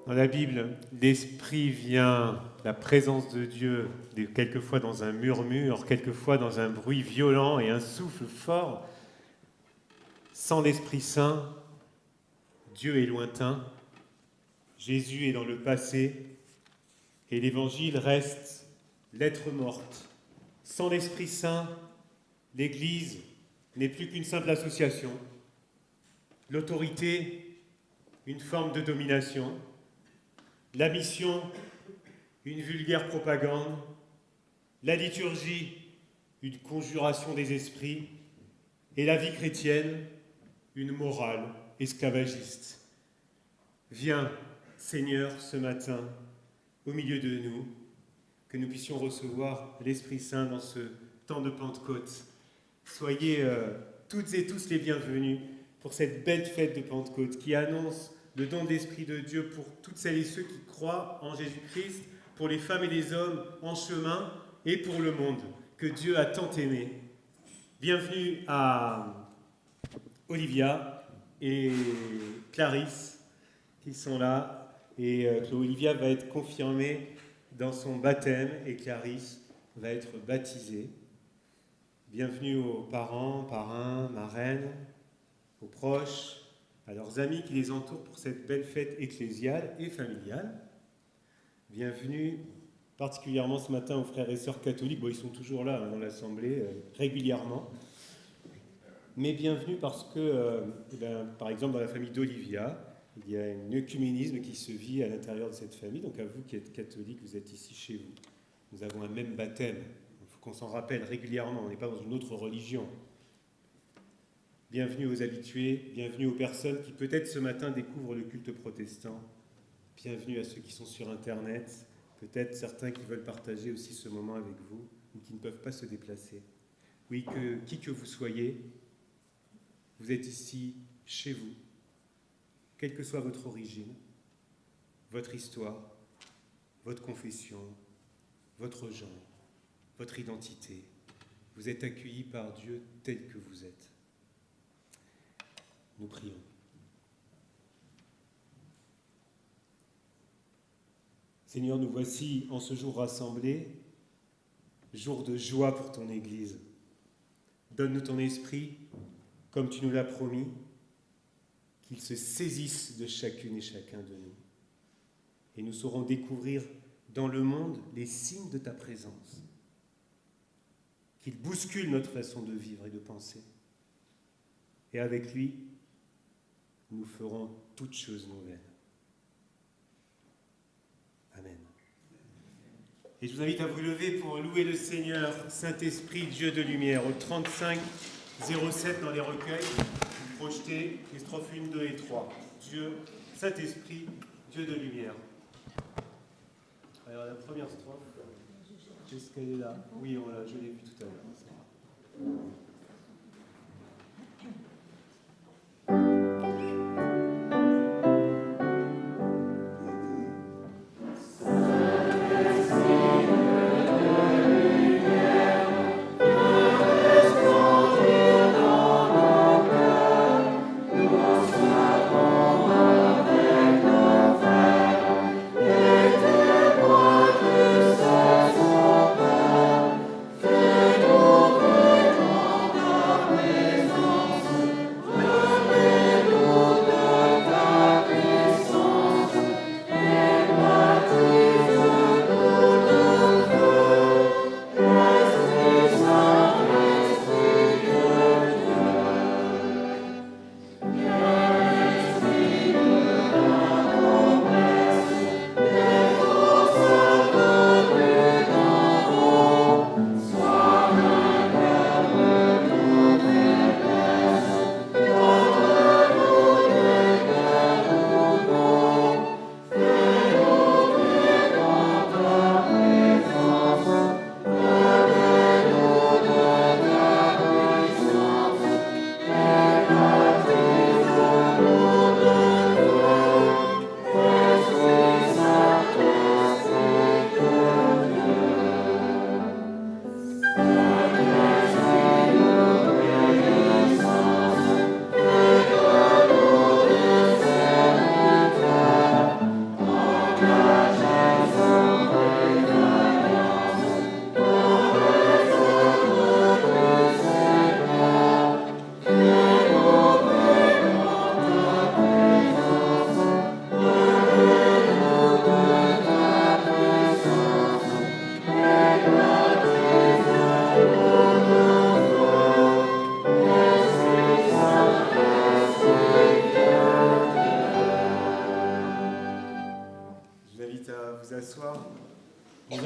Dans la Bible, l'Esprit vient, la présence de Dieu, quelquefois dans un murmure, quelquefois dans un bruit violent et un souffle fort. Sans l'Esprit Saint, Dieu est lointain, Jésus est dans le passé et l'Évangile reste lettre morte. Sans l'Esprit Saint, l'Église n'est plus qu'une simple association. L'autorité, une forme de domination. La mission, une vulgaire propagande. La liturgie, une conjuration des esprits. Et la vie chrétienne, une morale esclavagiste. Viens, Seigneur, ce matin, au milieu de nous, que nous puissions recevoir l'Esprit Saint dans ce temps de Pentecôte. Soyez toutes et tous les bienvenus pour cette belle fête de Pentecôte qui annonce le don de l'Esprit de Dieu pour toutes celles et ceux qui croient en Jésus-Christ, pour les femmes et les hommes en chemin et pour le monde que Dieu a tant aimé. Bienvenue à Olivia et Clarisse qui sont là et Olivia va être confirmée dans son baptême et Clarisse va être baptisée. Bienvenue aux parents, parrains, marraines, aux proches, à leurs amis qui les entourent pour cette belle fête ecclésiale et familiale. Bienvenue particulièrement ce matin aux frères et sœurs catholiques. Bon, ils sont toujours là dans l'Assemblée, régulièrement. Mais bienvenue parce que, par exemple, dans la famille d'Olivia, il y a un œcuménisme qui se vit à l'intérieur de cette famille. Donc à vous qui êtes catholiques, vous êtes ici chez vous. Nous avons un même baptême. Il faut qu'on s'en rappelle régulièrement. On n'est pas dans une autre religion. Bienvenue aux habitués, bienvenue aux personnes qui peut-être ce matin découvrent le culte protestant. Bienvenue à ceux qui sont sur Internet, peut-être certains qui veulent partager aussi ce moment avec vous ou qui ne peuvent pas se déplacer. Oui, qui que vous soyez, vous êtes ici chez vous, quelle que soit votre origine, votre histoire, votre confession, votre genre, votre identité. Vous êtes accueillis par Dieu tel que vous êtes. Nous prions. Seigneur, nous voici en ce jour rassemblés, jour de joie pour ton Église. Donne-nous ton esprit, comme tu nous l'as promis, qu'il se saisisse de chacune et chacun de nous. Et nous saurons découvrir dans le monde les signes de ta présence, qu'il bouscule notre façon de vivre et de penser. Et avec lui, nous ferons toutes choses nouvelles. Amen. Et je vous invite à vous lever pour louer le Seigneur, Saint-Esprit, Dieu de lumière, au 35 07 dans les recueils. Vous projetez les strophes 1, 2 et 3. Dieu, Saint-Esprit, Dieu de lumière. Alors la première strophe, est-ce qu'elle est là? Oui, je l'ai vue tout à l'heure.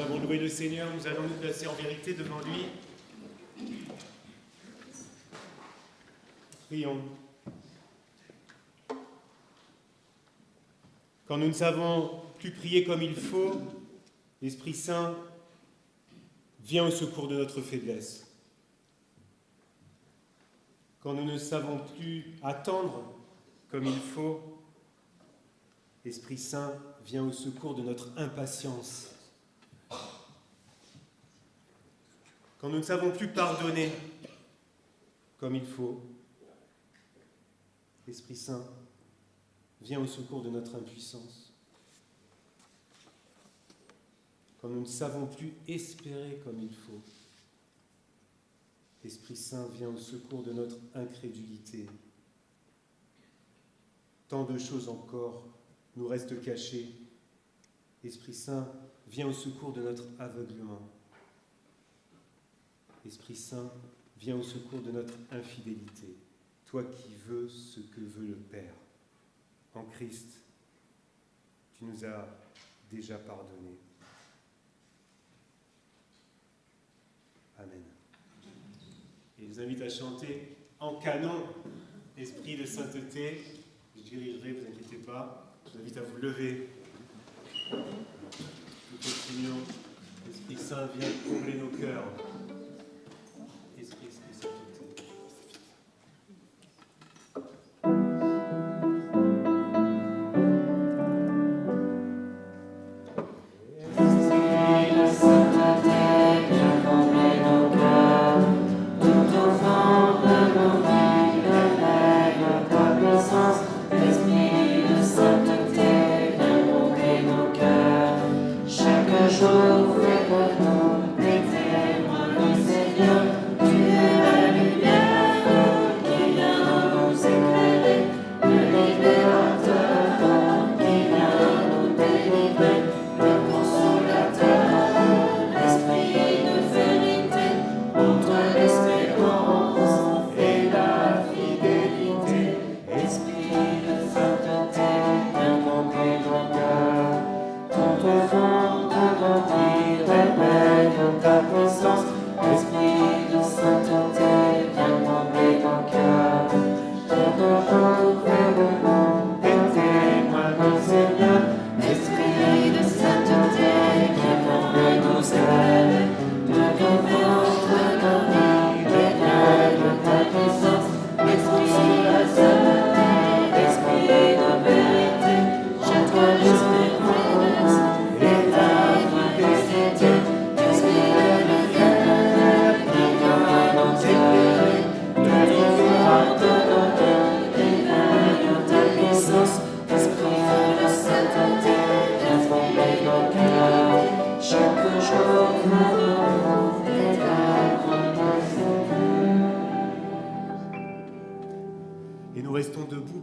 avons loué le Seigneur, nous allons nous placer en vérité devant lui. Prions. Quand nous ne savons plus prier comme il faut, l'Esprit Saint vient au secours de notre faiblesse. Quand nous ne savons plus attendre comme il faut, l'Esprit Saint vient au secours de notre impatience. Quand nous ne savons plus pardonner comme il faut, l'Esprit Saint vient au secours de notre impuissance. Quand nous ne savons plus espérer comme il faut, l'Esprit Saint vient au secours de notre incrédulité. Tant de choses encore nous restent cachées. L'Esprit Saint vient au secours de notre aveuglement. L'Esprit Saint vient au secours de notre infidélité. Toi qui veux ce que veut le Père. En Christ, tu nous as déjà pardonné. Amen. Et je vous invite à chanter en canon Esprit de sainteté. Je dirigerai, ne vous inquiétez pas. Je vous invite à vous lever. Nous continuons. L'Esprit Saint vient combler nos cœurs. Esprit de sainteté.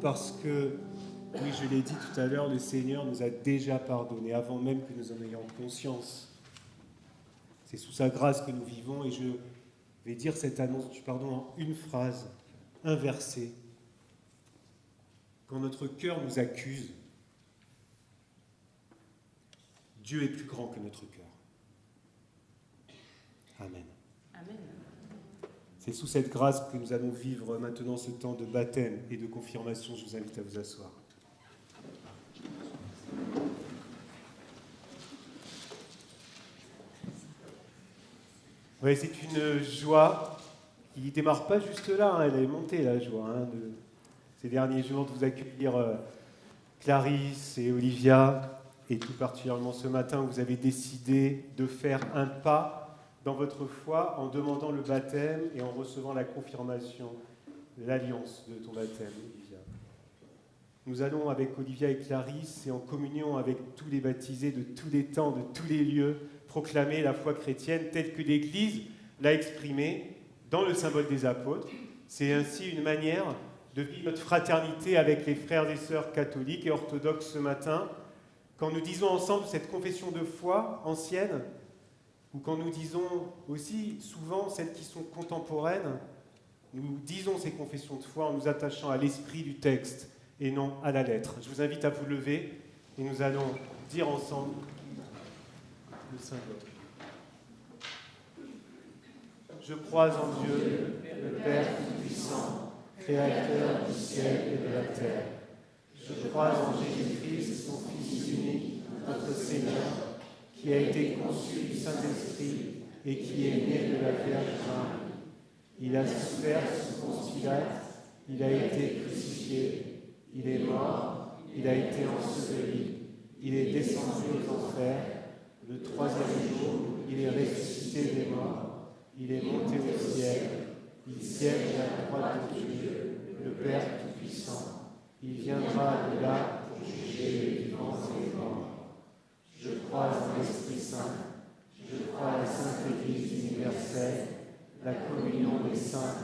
Parce que, oui, je l'ai dit tout à l'heure, le Seigneur nous a déjà pardonné avant même que nous en ayons conscience. C'est sous sa grâce que nous vivons et je vais dire cette annonce du pardon en une phrase, un verset. Quand notre cœur nous accuse, Dieu est plus grand que notre cœur. Amen. Amen. C'est sous cette grâce que nous allons vivre maintenant ce temps de baptême et de confirmation. Je vous invite à vous asseoir. Oui, c'est une joie qui ne démarre pas juste là, hein, elle est montée la joie de ces derniers jours de vous accueillir Clarisse et Olivia, et tout particulièrement ce matin où vous avez décidé de faire un pas dans votre foi en demandant le baptême et en recevant la confirmation de l'alliance de ton baptême, Olivia. Nous allons avec Olivia et Clarisse et en communion avec tous les baptisés de tous les temps, de tous les lieux, proclamer la foi chrétienne telle que l'Église l'a exprimée dans le symbole des apôtres. C'est ainsi une manière de vivre notre fraternité avec les frères et sœurs catholiques et orthodoxes ce matin, quand nous disons ensemble cette confession de foi ancienne, ou quand nous disons aussi souvent celles qui sont contemporaines, nous disons ces confessions de foi en nous attachant à l'esprit du texte et non à la lettre. Je vous invite à vous lever et nous allons dire ensemble le symbole. Je crois en Dieu, le Père Tout-Puissant, Créateur du ciel et de la terre. Je crois en Jésus-Christ, son Fils unique, notre Seigneur, qui a été conçu du Saint-Esprit et qui est né de la Vierge Marie. Il a souffert sous Ponce Pilate, il a été crucifié, il est mort, il a été enseveli, il est descendu aux enfers, le troisième jour, il est ressuscité des morts, il est monté au ciel, il siège à la droite de Dieu, le Père Tout-Puissant. Il viendra de là pour juger les vivants et les morts. Je crois en l'Esprit Saint, je crois à la Sainte Église universelle, la communion des saints,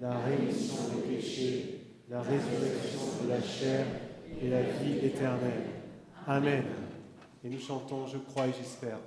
la rémission des péchés, la résurrection de la chair et la vie éternelle. Amen. Et nous chantons « Je crois et j'espère ».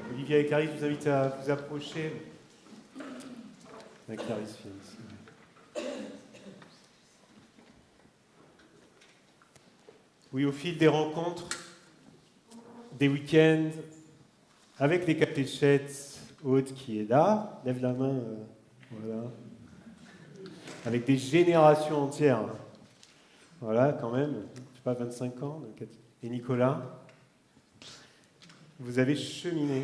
Olivia et Clarisse, je vous invite à vous approcher. Avec Clarisse, viens ici. Oui, au fil des rencontres, des week-ends, avec les catéchètes, Aude qui est là, lève la main, voilà. Avec des générations entières, voilà, quand même, je ne sais pas, 25 ans, et Nicolas, vous avez cheminé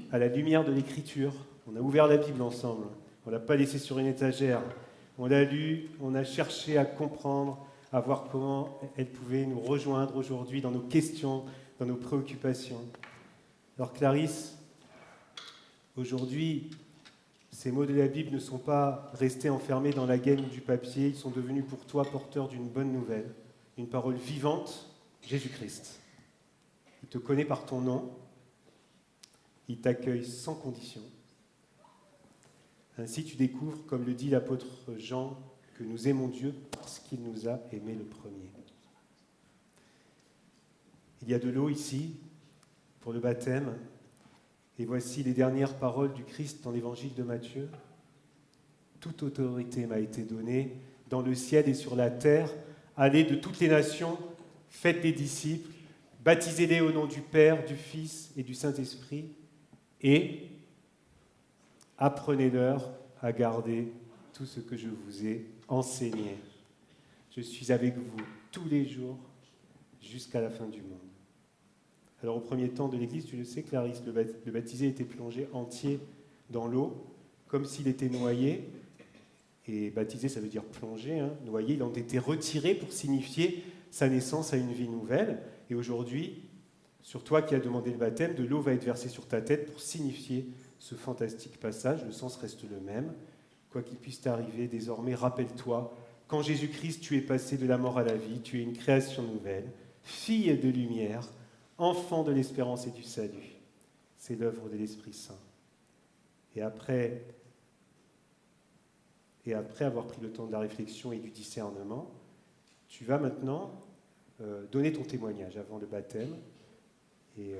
à la lumière de l'Écriture. On a ouvert la Bible ensemble, on ne l'a pas laissée sur une étagère, on l'a lue, on a cherché à comprendre, à voir comment elle pouvait nous rejoindre aujourd'hui dans nos questions, dans nos préoccupations. Alors Clarisse, aujourd'hui, ces mots de la Bible ne sont pas restés enfermés dans la gaine du papier, ils sont devenus pour toi porteurs d'une bonne nouvelle, une parole vivante, Jésus-Christ. Il te connaît par ton nom, il t'accueille sans condition. Ainsi tu découvres, comme le dit l'apôtre Jean, que nous aimons Dieu parce qu'il nous a aimés le premier. Il y a de l'eau ici pour le baptême, et voici les dernières paroles du Christ dans l'évangile de Matthieu. Toute autorité m'a été donnée dans le ciel et sur la terre. Allez de toutes les nations, faites des disciples, baptisez-les au nom du Père, du Fils et du Saint-Esprit, et apprenez-leur à garder tout ce que je vous ai enseigné. Je suis avec vous tous les jours jusqu'à la fin du monde. Alors au premier temps de l'Église, tu le sais, Clarisse, le baptisé était plongé entier dans l'eau, comme s'il était noyé. Et baptisé, ça veut dire plongé, hein, noyé. Il en était retiré pour signifier sa naissance à une vie nouvelle. Et aujourd'hui, sur toi qui as demandé le baptême, de l'eau va être versée sur ta tête pour signifier ce fantastique passage. Le sens reste le même. Quoi qu'il puisse t'arriver, désormais, rappelle-toi qu'en Jésus-Christ, tu es passé de la mort à la vie, tu es une création nouvelle, fille de lumière, enfant de l'espérance et du salut. C'est l'œuvre de l'Esprit Saint. Et après avoir pris le temps de la réflexion et du discernement, tu vas maintenant donner ton témoignage avant le baptême. Et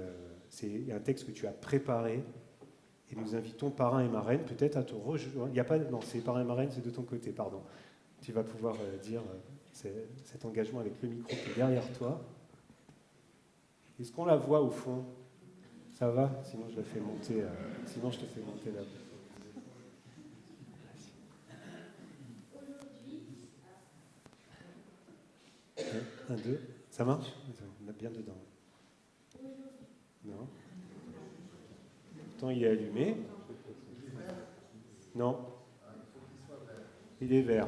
c'est un texte que tu as préparé. Et nous invitons parrain et marraine peut-être à te rejoindre. Il n'y a pas, non, c'est parrain et marraine, c'est de ton côté, pardon. Tu vas pouvoir dire cet engagement avec le micro qui est derrière toi. Est-ce qu'on la voit au fond? Ça va? Sinon je la fais monter. Sinon je te fais monter là. Un, deux. Ça marche? On est bien dedans. Non. Pourtant il est allumé. Non. Il est vert.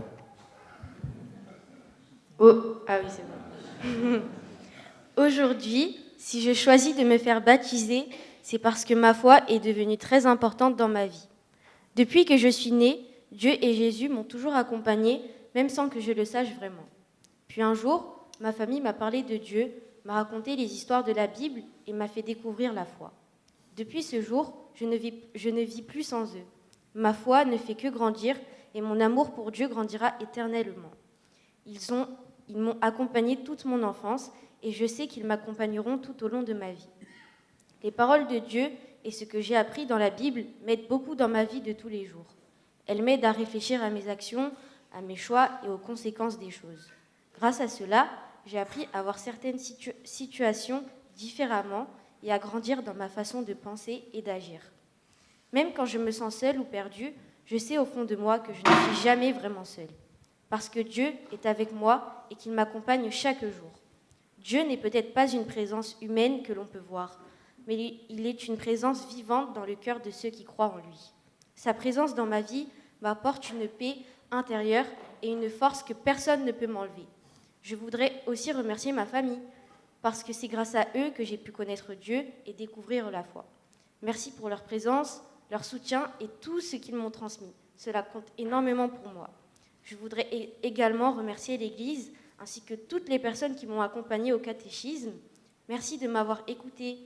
Oh, ah oui, c'est bon. Aujourd'hui, si je choisis de me faire baptiser, c'est parce que ma foi est devenue très importante dans ma vie. Depuis que je suis née, Dieu et Jésus m'ont toujours accompagnée, même sans que je le sache vraiment. Puis un jour, ma famille m'a parlé de Dieu, m'a raconté les histoires de la Bible et m'a fait découvrir la foi. Depuis ce jour, je ne vis plus sans eux. Ma foi ne fait que grandir et mon amour pour Dieu grandira éternellement. Ils m'ont accompagné toute mon enfance et je sais qu'ils m'accompagneront tout au long de ma vie. Les paroles de Dieu et ce que j'ai appris dans la Bible m'aident beaucoup dans ma vie de tous les jours. Elles m'aident à réfléchir à mes actions, à mes choix et aux conséquences des choses. Grâce à cela, j'ai appris à voir certaines situations différemment et à grandir dans ma façon de penser et d'agir. Même quand je me sens seule ou perdue, je sais au fond de moi que je ne suis jamais vraiment seule. Parce que Dieu est avec moi et qu'il m'accompagne chaque jour. Dieu n'est peut-être pas une présence humaine que l'on peut voir, mais il est une présence vivante dans le cœur de ceux qui croient en lui. Sa présence dans ma vie m'apporte une paix intérieure et une force que personne ne peut m'enlever. Je voudrais aussi remercier ma famille, parce que c'est grâce à eux que j'ai pu connaître Dieu et découvrir la foi. Merci pour leur présence, leur soutien et tout ce qu'ils m'ont transmis. Cela compte énormément pour moi. Je voudrais également remercier l'Église ainsi que toutes les personnes qui m'ont accompagnée au catéchisme. Merci de m'avoir écouté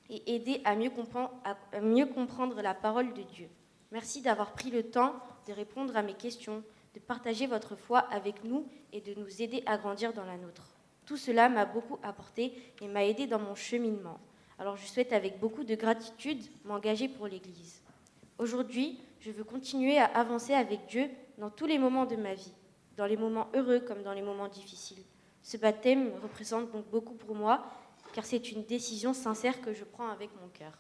et aidé à mieux comprendre la parole de Dieu. Merci d'avoir pris le temps de répondre à mes questions, de partager votre foi avec nous et de nous aider à grandir dans la nôtre. Tout cela m'a beaucoup apporté et m'a aidé dans mon cheminement. Alors je souhaite avec beaucoup de gratitude m'engager pour l'Église. Aujourd'hui, je veux continuer à avancer avec Dieu dans tous les moments de ma vie, dans les moments heureux comme dans les moments difficiles. Ce baptême représente donc beaucoup pour moi, car c'est une décision sincère que je prends avec mon cœur.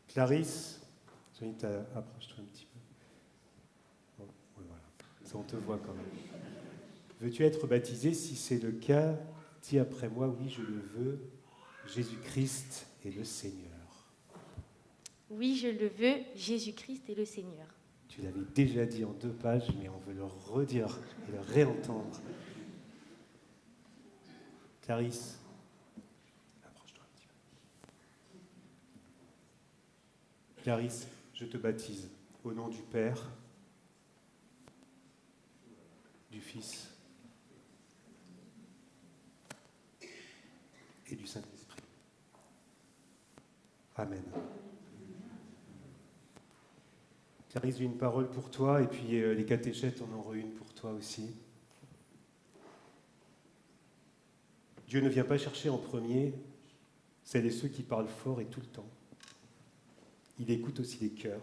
Clarisse, approche-toi un petit peu. Bon, ouais, voilà. Ça, on te voit quand même. Veux-tu être baptisé? Si c'est le cas, dis après moi, oui, je le veux. Jésus-Christ est le Seigneur. Oui, je le veux, Jésus-Christ est le Seigneur. Tu l'avais déjà dit en 2 pages, mais on veut le redire et le réentendre. Clarisse, approche-toi un petit peu. Clarisse, je te baptise au nom du Père, du Fils et du Saint-Esprit. Amen. Clarisse, j'ai une parole pour toi, et puis les catéchètes en auront une pour toi aussi. Dieu ne vient pas chercher en premier celles et ceux qui parlent fort et tout le temps. Il écoute aussi les cœurs.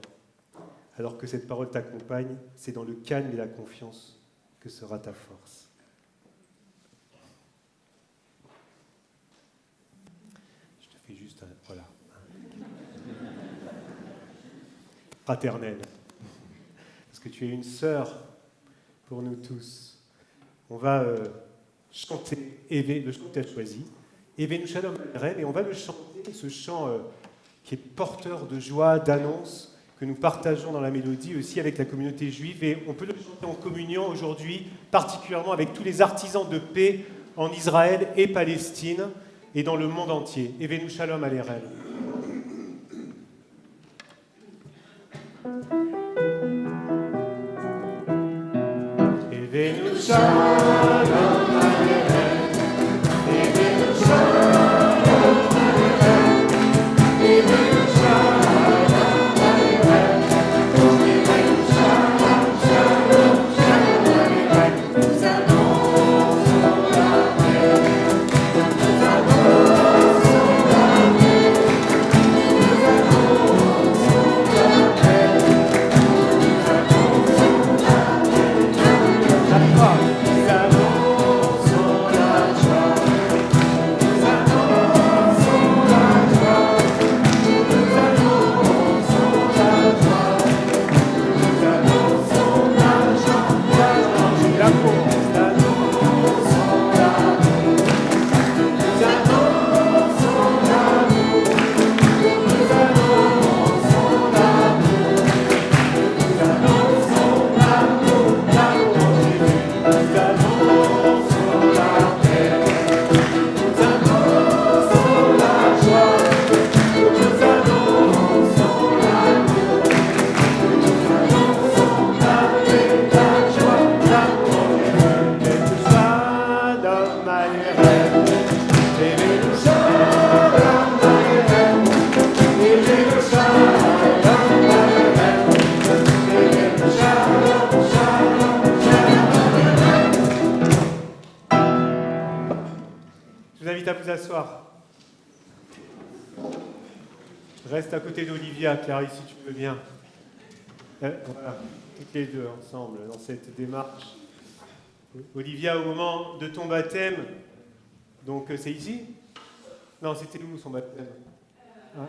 Alors que cette parole t'accompagne, c'est dans le calme et la confiance que sera ta force. fraternelle, parce que tu es une sœur pour nous tous. On va chanter, le chant que tu as choisi, Evenu Shalom Aleichem, et on va le chanter, ce chant qui est porteur de joie, d'annonce, que nous partageons dans la mélodie aussi avec la communauté juive, et on peut le chanter en communion aujourd'hui, particulièrement avec tous les artisans de paix en Israël et Palestine, et dans le monde entier. Evenu Shalom Aleichem. Evenu Shalom Aleichem, Evenu Shalom Aleichem, Evenu Shalom Aleichem, Evenu Shalom, Shalom, Shalom Aleichem. Nous annonçons la paix, nous annonçons la paix, nous annonçons la paix, nous annonçons la paix. La foi, nous annonçons la joie, nous annonçons la joie, nous annonçons la joie, nous annonçons la joie, l'amour, nous annonçons l'amour, nous annonçons l'amour, nous annonçons l'amour, nous annonçons l'amour, l'amour en Jésus, nous annonçons la paix, nous annonçons la joie, nous annonçons l'amour, nous annonçons la paix, la joie, l'amour en Jésus. Evenu Shalom Aleichem, Evenu Shalom Aleichem, Evenu Shalom Aleichem, Evenu Shalom, Shalom, Shalom Aleichem. Je vous invite à vous asseoir. Reste à côté d'Olivia, Clarisse, si tu peux bien. Voilà, toutes les deux ensemble dans cette démarche. Olivia, au moment de ton baptême, donc c'est ici? Non, c'était où son baptême? Hein?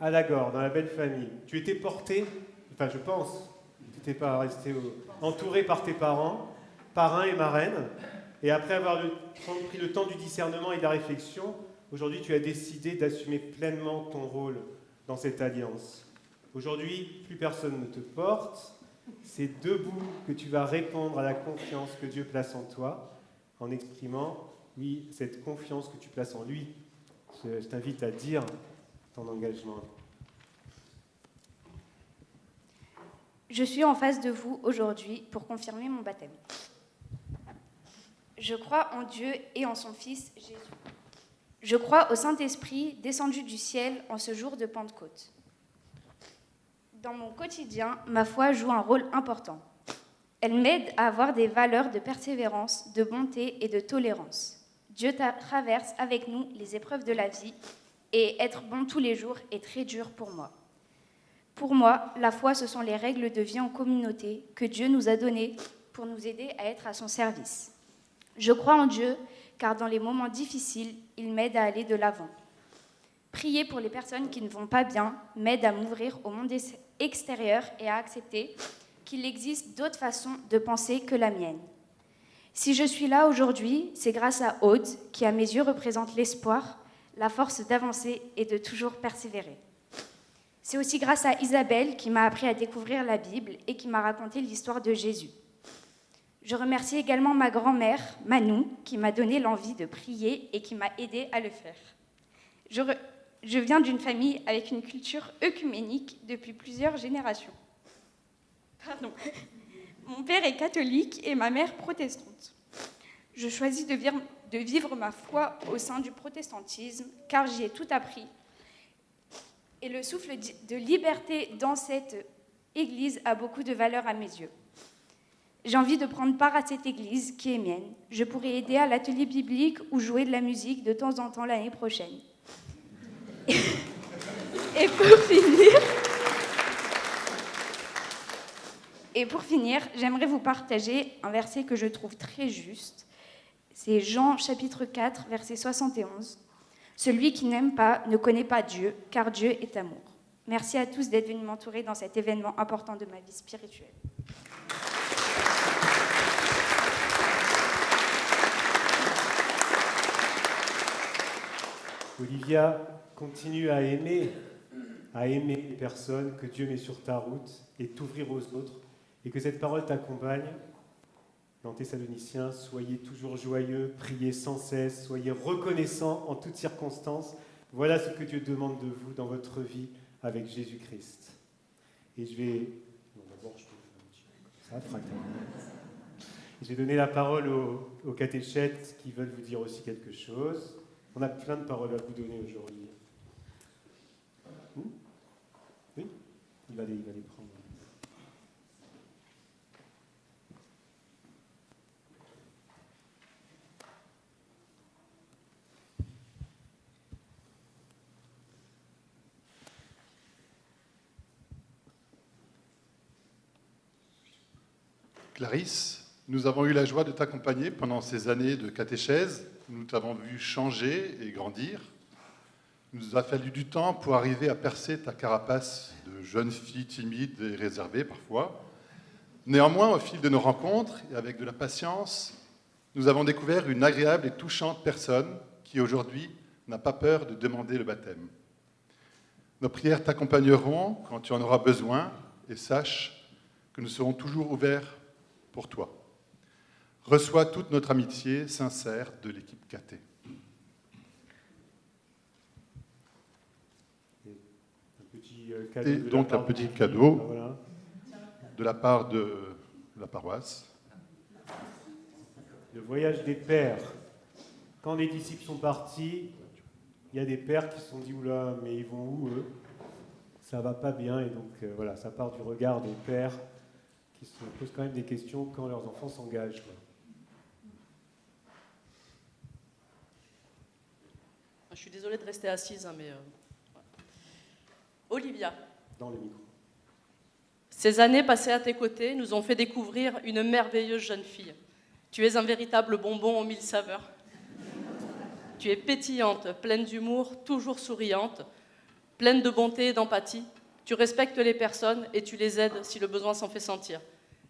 À Lagore, dans la belle famille. Tu étais portée, enfin je pense, tu n'étais pas resté entouré par tes parents, parrain et marraine, et après avoir pris le temps du discernement et de la réflexion, aujourd'hui tu as décidé d'assumer pleinement ton rôle dans cette alliance. Aujourd'hui, plus personne ne te porte, c'est debout que tu vas répondre à la confiance que Dieu place en toi, en exprimant, oui, cette confiance que tu places en lui. Je t'invite à dire ton engagement. Je suis en face de vous aujourd'hui pour confirmer mon baptême. Je crois en Dieu et en son Fils Jésus. Je crois au Saint-Esprit descendu du ciel en ce jour de Pentecôte. Dans mon quotidien, ma foi joue un rôle important. Elle m'aide à avoir des valeurs de persévérance, de bonté et de tolérance. Dieu traverse avec nous les épreuves de la vie et être bon tous les jours est très dur pour moi. Pour moi, la foi, ce sont les règles de vie en communauté que Dieu nous a données pour nous aider à être à son service. Je crois en Dieu car dans les moments difficiles, il m'aide à aller de l'avant. Prier pour les personnes qui ne vont pas bien m'aide à m'ouvrir au monde extérieur et à accepter qu'il existe d'autres façons de penser que la mienne. Si je suis là aujourd'hui, c'est grâce à Aude, qui à mes yeux représente l'espoir, la force d'avancer et de toujours persévérer. C'est aussi grâce à Isabelle qui m'a appris à découvrir la Bible et qui m'a raconté l'histoire de Jésus. Je remercie également ma grand-mère, Manou, qui m'a donné l'envie de prier et qui m'a aidée à le faire. Je viens d'une famille avec une culture œcuménique depuis plusieurs générations. Mon père est catholique et ma mère protestante. Je choisis de vivre ma foi au sein du protestantisme car j'y ai tout appris. Et le souffle de liberté dans cette église a beaucoup de valeur à mes yeux. J'ai envie de prendre part à cette église qui est mienne. Je pourrais aider à l'atelier biblique ou jouer de la musique de temps en temps l'année prochaine. Et pour finir, j'aimerais vous partager un verset que je trouve très juste. C'est Jean chapitre 4, verset 71. « Celui qui n'aime pas ne connaît pas Dieu, car Dieu est amour. Merci à tous d'être venus m'entourer dans cet événement important de ma vie spirituelle. Olivia, continue à aimer les personnes que Dieu met sur ta route et t'ouvrir aux autres, et que cette parole t'accompagne. Dans Thessaloniciens, soyez toujours joyeux, priez sans cesse, soyez reconnaissants en toutes circonstances. Voilà ce que Dieu demande de vous dans votre vie avec Jésus-Christ. Et je vais... Bon, d'abord, je fais un petit comme ça, je vais donner la parole aux catéchètes qui veulent vous dire aussi quelque chose. On a plein de paroles à vous donner aujourd'hui. Oui, il va les prendre. Clarisse, nous avons eu la joie de t'accompagner pendant ces années de catéchèse. Nous t'avons vu changer et grandir. Il nous a fallu du temps pour arriver à percer ta carapace de jeune fille timide et réservée parfois. Néanmoins, au fil de nos rencontres et avec de la patience, nous avons découvert une agréable et touchante personne qui aujourd'hui n'a pas peur de demander le baptême. Nos prières t'accompagneront quand tu en auras besoin et sache que nous serons toujours ouverts pour toi. Reçois toute notre amitié sincère de l'équipe Caté. Cadeau et donc un petit cadeau de la part de la paroisse. Le voyage des pères. Quand les disciples sont partis, il y a des pères qui se sont dit « Oula, mais ils vont où eux ? Ça va pas bien » et donc voilà, ça part du regard des pères qui se posent quand même des questions quand leurs enfants s'engagent. Je suis désolée de rester assise, mais... Olivia. Dans le micro. Ces années passées à tes côtés nous ont fait découvrir une merveilleuse jeune fille. Tu es un véritable bonbon aux 1000 saveurs. Tu es pétillante, pleine d'humour, toujours souriante, pleine de bonté et d'empathie. Tu respectes les personnes et tu les aides si le besoin s'en fait sentir.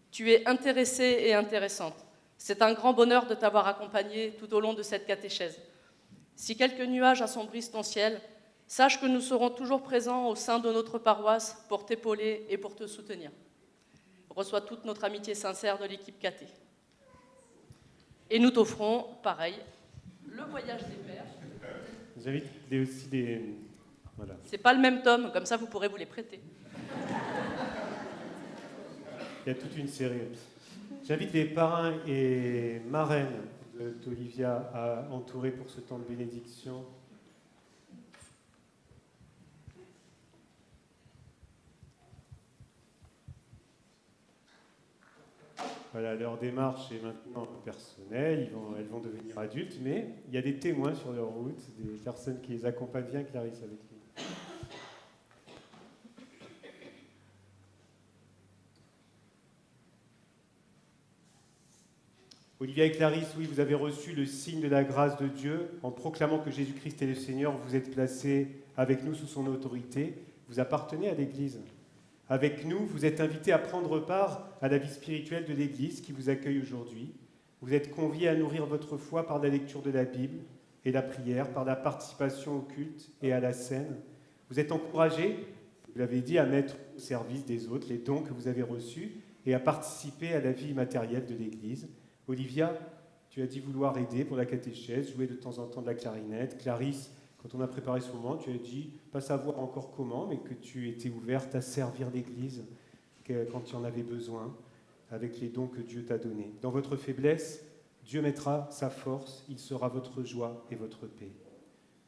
Tu es intéressée et intéressante. C'est un grand bonheur de t'avoir accompagnée tout au long de cette catéchèse. Si quelques nuages assombrissent ton ciel, sache que nous serons toujours présents au sein de notre paroisse pour t'épauler et pour te soutenir. Reçois toute notre amitié sincère de l'équipe Caté. Et nous t'offrons, pareil, le voyage des pères. J'invite aussi des... Voilà. C'est pas le même tome, comme ça vous pourrez vous les prêter. Il y a toute une série. J'invite les parrains et marraines d'Olivia à entourer pour ce temps de bénédiction. Voilà, leur démarche est maintenant personnelle, elles vont devenir adultes, mais il y a des témoins sur leur route, des personnes qui les accompagnent. Viens, Clarisse, avec nous. Olivia et Clarisse, oui, vous avez reçu le signe de la grâce de Dieu. En proclamant que Jésus-Christ est le Seigneur, vous êtes placés avec nous sous son autorité. Vous appartenez à l'Église. Avec nous, vous êtes invités à prendre part à la vie spirituelle de l'Église qui vous accueille aujourd'hui. Vous êtes conviés à nourrir votre foi par la lecture de la Bible et la prière, par la participation au culte et à la scène. Vous êtes encouragés, vous l'avez dit, à mettre au service des autres les dons que vous avez reçus et à participer à la vie matérielle de l'Église. Olivia, tu as dit vouloir aider pour la catéchèse, jouer de temps en temps de la clarinette. Clarisse, quand on a préparé ce moment, tu as dit pas savoir encore comment, mais que tu étais ouverte à servir l'Église quand tu en avais besoin, avec les dons que Dieu t'a donnés. Dans votre faiblesse, Dieu mettra sa force, il sera votre joie et votre paix.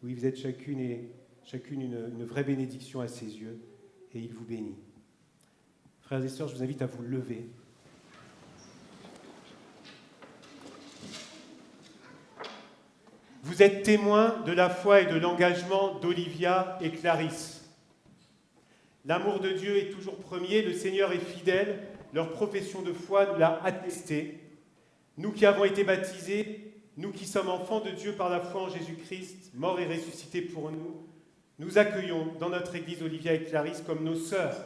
Oui, vous êtes chacune une vraie bénédiction à ses yeux, et il vous bénit. Frères et sœurs, je vous invite à vous lever. Vous êtes témoins de la foi et de l'engagement d'Olivia et Clarisse. L'amour de Dieu est toujours premier, le Seigneur est fidèle, leur profession de foi nous l'a attesté. Nous qui avons été baptisés, nous qui sommes enfants de Dieu par la foi en Jésus-Christ, mort et ressuscité pour nous, Nous accueillons dans notre Église Olivia et Clarisse comme nos sœurs.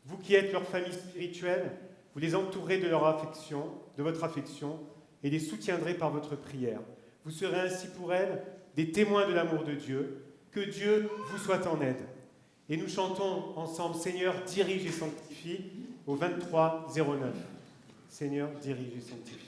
Vous qui êtes leur famille spirituelle, vous les entourez de leur affection, de votre affection, et les soutiendrez par votre prière. Vous serez ainsi pour elles des témoins de l'amour de Dieu. Que Dieu vous soit en aide. Et nous chantons ensemble « Seigneur, dirige et sanctifie » au 23-09. Seigneur, dirige et sanctifie.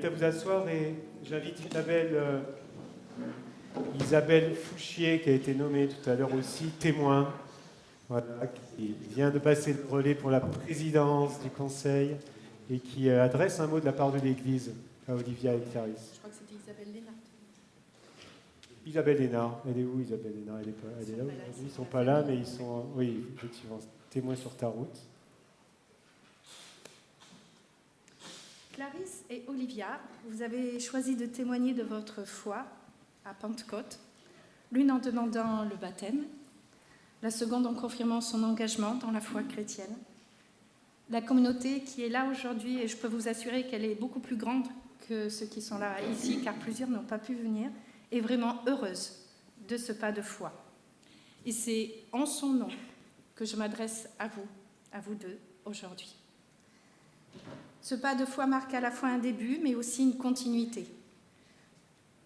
Vous asseoir et j'invite Isabelle Fouchier, qui a été nommée tout à l'heure aussi témoin, voilà, qui vient de passer le relais pour la présidence du Conseil et qui adresse un mot de la part de l'Église à Olivia et Clarisse. Je crois que c'était Isabelle Lénard. Isabelle Lénard, elle est où Isabelle Lénard? Elle est là aujourd'hui, ils ne sont pas là, mais ils sont, oui, effectivement, témoins sur ta route. Clarisse et Olivia, vous avez choisi de témoigner de votre foi à Pentecôte, l'une en demandant le baptême, la seconde en confirmant son engagement dans la foi chrétienne. La communauté qui est là aujourd'hui, et je peux vous assurer qu'elle est beaucoup plus grande que ceux qui sont là ici, car plusieurs n'ont pas pu venir, est vraiment heureuse de ce pas de foi. Et c'est en son nom que je m'adresse à vous deux, aujourd'hui. Ce pas de foi marque à la fois un début, mais aussi une continuité.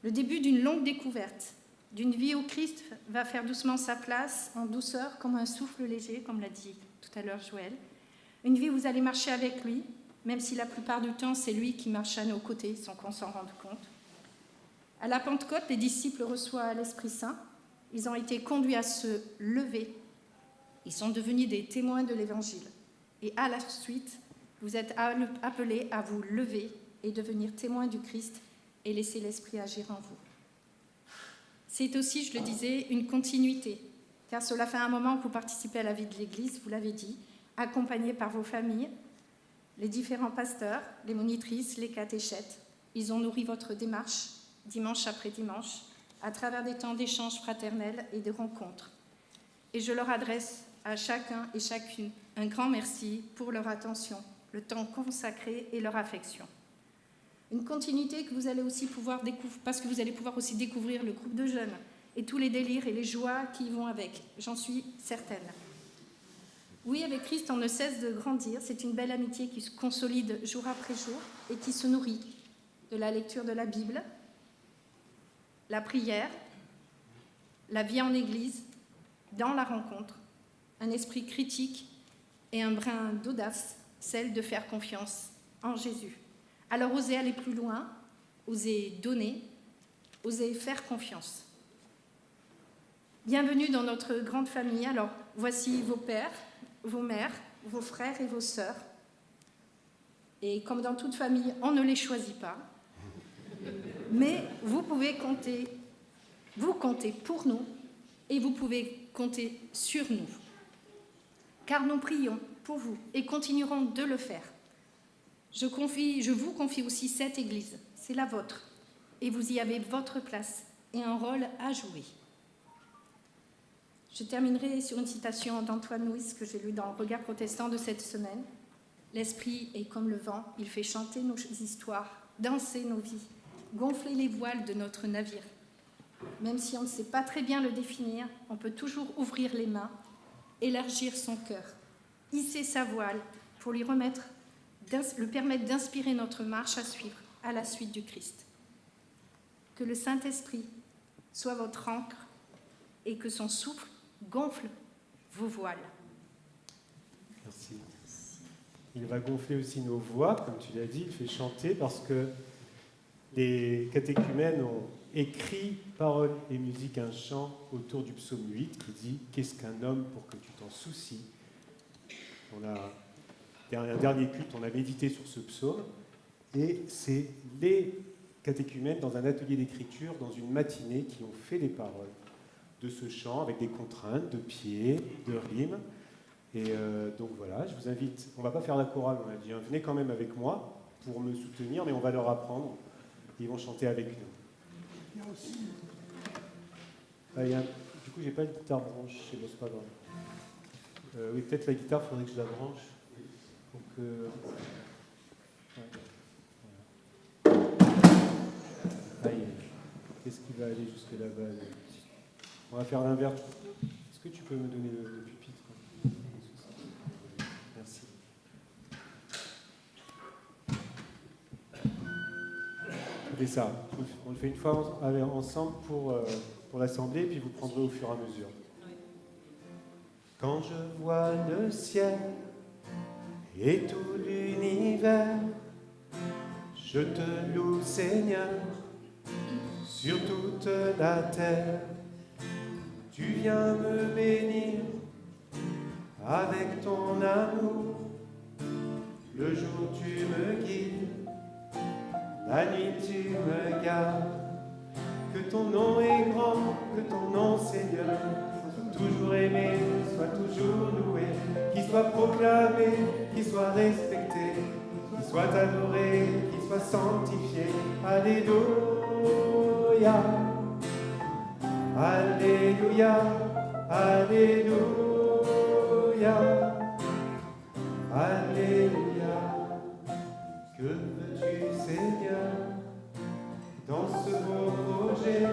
Le début d'une longue découverte, d'une vie où Christ va faire doucement sa place, en douceur, comme un souffle léger, comme l'a dit tout à l'heure Joël. Une vie où vous allez marcher avec lui, même si la plupart du temps, c'est lui qui marche à nos côtés, sans qu'on s'en rende compte. À la Pentecôte, les disciples reçoivent l'Esprit Saint. Ils ont été conduits à se lever. Ils sont devenus des témoins de l'Évangile. Et à la suite, vous êtes appelés à vous lever et devenir témoins du Christ et laisser l'Esprit agir en vous. C'est aussi, je le disais, une continuité, car cela fait un moment que vous participez à la vie de l'Église, vous l'avez dit, accompagnés par vos familles, les différents pasteurs, les monitrices, les catéchètes. Ils ont nourri votre démarche, dimanche après dimanche, à travers des temps d'échange fraternels et de rencontres. Et je leur adresse à chacun et chacune un grand merci pour leur attention, le temps consacré et leur affection. Une continuité que vous allez aussi pouvoir découvrir, parce que vous allez pouvoir aussi découvrir le groupe de jeunes et tous les délires et les joies qui y vont avec, j'en suis certaine. Oui, avec Christ, on ne cesse de grandir. C'est une belle amitié qui se consolide jour après jour et qui se nourrit de la lecture de la Bible, la prière, la vie en Église, dans la rencontre, un esprit critique et un brin d'audace, celle de faire confiance en Jésus. Alors osez aller plus loin, osez donner, osez faire confiance. Bienvenue dans notre grande famille. Alors voici vos pères, vos mères, vos frères et vos sœurs. Et comme dans toute famille, on ne les choisit pas. Mais vous pouvez compter, vous comptez pour nous et vous pouvez compter sur nous. Car nous prions pour vous et continuerons de le faire. Je vous confie aussi cette Église, c'est la vôtre, et vous y avez votre place et un rôle à jouer. Je terminerai sur une citation d'Antoine Nuis que j'ai lue dans le Regard protestant de cette semaine. L'esprit est comme le vent, il fait chanter nos histoires, danser nos vies, gonfler les voiles de notre navire. Même si on ne sait pas très bien le définir, on peut toujours ouvrir les mains, élargir son cœur, hisser sa voile pour lui le permettre d'inspirer notre marche à suivre à la suite du Christ. Que le Saint-Esprit soit votre ancre et que son souffle gonfle vos voiles. Merci. Il va gonfler aussi nos voix, comme tu l'as dit, il fait chanter parce que les catéchumènes ont écrit paroles et musique un chant autour du psaume 8 qui dit « Qu'est-ce qu'un homme pour que tu t'en soucies ?» Un dernier culte, on a médité sur ce psaume et c'est les catéchumènes dans un atelier d'écriture, dans une matinée, qui ont fait les paroles de ce chant avec des contraintes de pied, de rimes. Et donc voilà, je vous invite, on ne va pas faire la chorale, on a dit, hein, venez quand même avec moi pour me soutenir, mais on va leur apprendre. Ils vont chanter avec nous. Du coup, j'ai pas de guitare branchée, c'est pas grave. Oui, peut-être la guitare, il faudrait que je la branche. Donc, qu'est-ce qui va aller jusque là-bas? On va faire l'inverse. Est-ce que tu peux me donner le pupitre? Merci. C'est ça. On le fait une fois ensemble pour l'assemblée, puis vous prendrez au fur et à mesure. Quand je vois le ciel et tout l'univers, je te loue, Seigneur, sur toute la terre. Tu viens me bénir avec ton amour. Le jour tu me guides, la nuit tu me gardes. Que ton nom est grand, que ton nom, Seigneur, soit toujours aimé, soit toujours loué, qu'il soit proclamé, qu'il soit respecté, qu'il soit adoré, qu'il soit sanctifié. Alléluia, Alléluia, Alléluia, Alléluia. Que veux-tu, Seigneur, dans ce beau projet?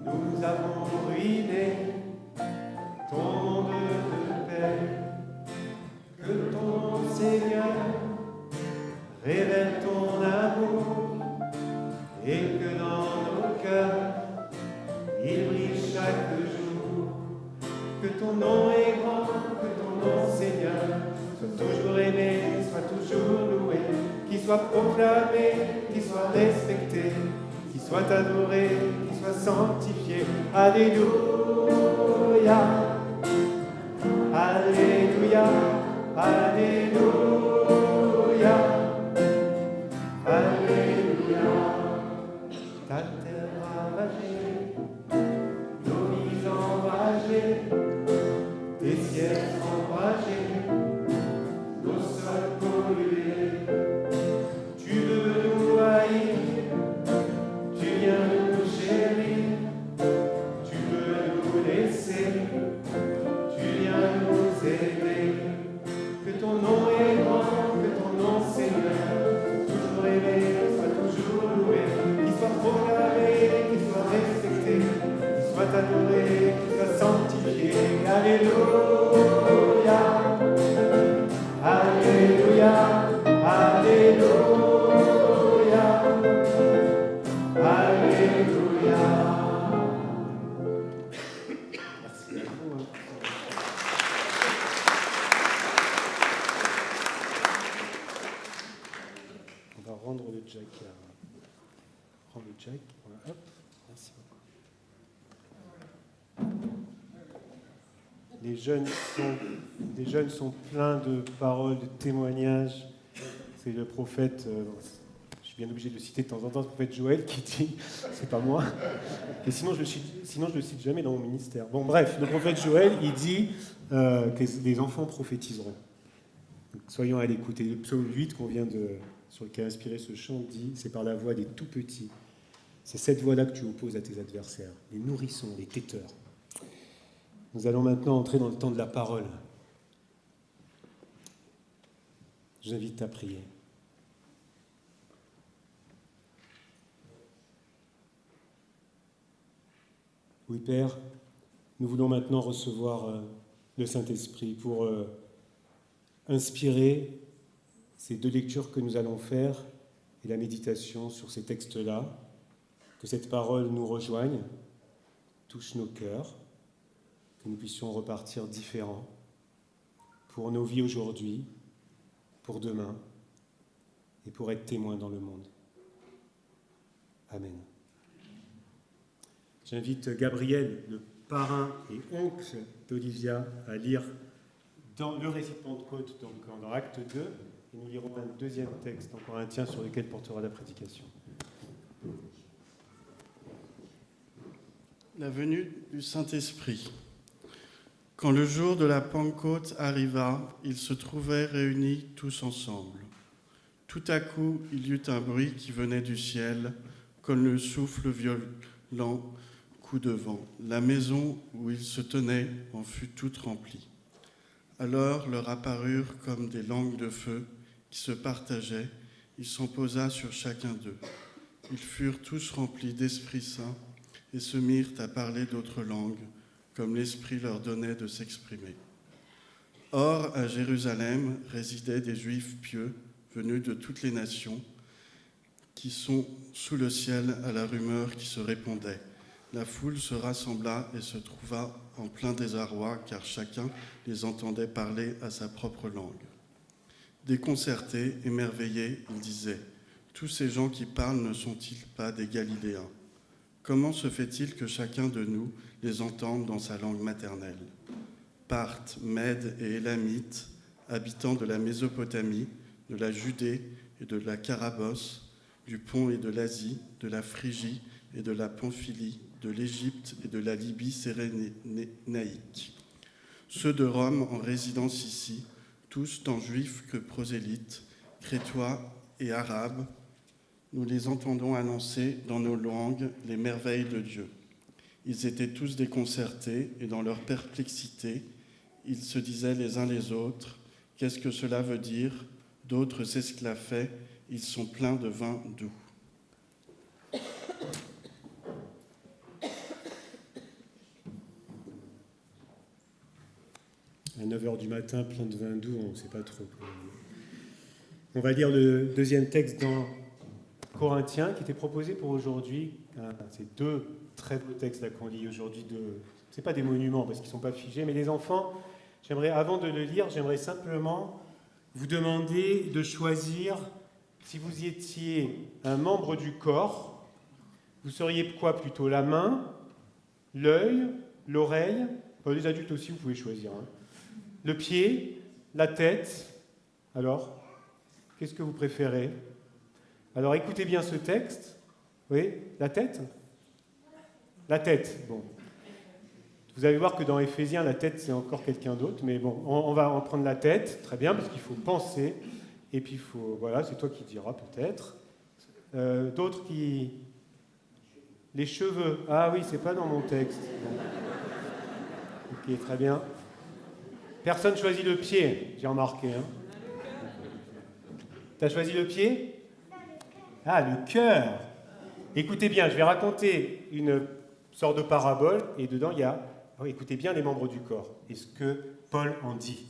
Nous avons ruiné ton monde de paix. Que ton Seigneur révèle ton amour et que dans nos cœurs il brille chaque jour. Que ton nom est grand, que ton nom, Seigneur, soit toujours aimé, soit toujours loué, qu'il soit proclamé, qu'il soit respecté, qu'il soit adoré, qu'il soit sanctifié. Alléluia, Alléluia, Alléluia, Alléluia. Ta terre ravagée, nos vies enragées, tes ciels ombragés, nos sols pollués. Tu veux nous haïr, tu viens nous chérir, tu veux nous laisser, tu viens nous aider. Que ton nom est grand, que ton nom, Seigneur, soit toujours aimé, soit toujours loué, qu'il soit proclamé, qu'il soit respecté, qu'il soit adoré, qu'il soit sanctifié. Alléluia, rendre le jack. Prends le jack. Voilà, hop. Merci beaucoup. Les jeunes sont pleins de paroles, de témoignages. C'est le prophète, je suis bien obligé de le citer de temps en temps, le prophète Joël qui dit, c'est pas moi, et sinon je le cite jamais dans mon ministère. Bon bref, le prophète Joël, il dit que les enfants prophétiseront. Donc, soyons à l'écoute. Et le psaume 8 sur lequel a inspiré ce chant dit, c'est par la voix des tout petits. C'est cette voix-là que tu opposes à tes adversaires, les nourrissons, les téteurs. Nous allons maintenant entrer dans le temps de la parole. J'invite à prier. Oui, Père, nous voulons maintenant recevoir le Saint-Esprit pour inspirer ces 2 lectures que nous allons faire et la méditation sur ces textes-là, que cette parole nous rejoigne, touche nos cœurs, que nous puissions repartir différents pour nos vies aujourd'hui, pour demain et pour être témoins dans le monde. Amen. J'invite Gabriel, le parrain et oncle d'Olivia, à lire dans le récit de Pentecôte, donc dans Acte 2, et nous lirons un 2e texte en Corinthiens sur lequel portera la prédication. La venue du Saint-Esprit. Quand le jour de la Pentecôte arriva, ils se trouvaient réunis tous ensemble. Tout à coup, il y eut un bruit qui venait du ciel, comme le souffle violent coup de vent. La maison où ils se tenaient en fut toute remplie. Alors leur apparurent comme des langues de feu qui se partageaient. Il s'en posa sur chacun d'eux. Ils furent tous remplis d'Esprit Saint et se mirent à parler d'autres langues, comme l'Esprit leur donnait de s'exprimer. Or, à Jérusalem résidaient des Juifs pieux venus de toutes les nations, qui sont sous le ciel à la rumeur qui se répandait. La foule se rassembla et se trouva en plein désarroi, car chacun les entendait parler à sa propre langue. Déconcertés, émerveillés, ils disaient « Tous ces gens qui parlent ne sont-ils pas des Galiléens ? Comment se fait-il que chacun de nous les entende dans sa langue maternelle ? Parthes, Mèdes et Élamites, habitants de la Mésopotamie, de la Judée et de la Carabosse, du Pont et de l'Asie, de la Phrygie et de la Pamphylie, de l'Égypte et de la Libye sérénaïque. Ceux de Rome en résidence ici, tous tant juifs que prosélytes, crétois et arabes, nous les entendons annoncer dans nos langues les merveilles de Dieu. Ils étaient tous déconcertés et dans leur perplexité, ils se disaient les uns les autres, « Qu'est-ce que cela veut dire ?» D'autres s'esclaffaient, « Ils sont pleins de vin doux. » À 9h du matin, plein de vin doux, on ne sait pas trop. On va lire le 2e texte dans Corinthiens qui était proposé pour aujourd'hui. C'est 2 très beaux textes là qu'on lit aujourd'hui. Ce n'est pas des monuments parce qu'ils ne sont pas figés, mais les enfants, avant de le lire, j'aimerais simplement vous demander de choisir, si vous étiez un membre du corps, vous seriez quoi plutôt? La main, l'œil, l'oreille, les adultes aussi, vous pouvez choisir. Le pied, la tête. Alors, qu'est-ce que vous préférez? Alors, écoutez bien ce texte. Oui, la tête? La tête, bon. Vous allez voir que dans Éphésiens, la tête, c'est encore quelqu'un d'autre. Mais bon, on va en prendre la tête, très bien, parce qu'il faut penser. Et puis, voilà, c'est toi qui diras peut-être. D'autres qui... Les cheveux. Ah oui, c'est pas dans mon texte. Bon. Ok, très bien. Personne choisit le pied, j'ai remarqué. Hein. T'as choisi le pied? Ah, le cœur. Écoutez bien, je vais raconter une sorte de parabole, et dedans, il y a... écoutez bien les membres du corps, et ce que Paul en dit.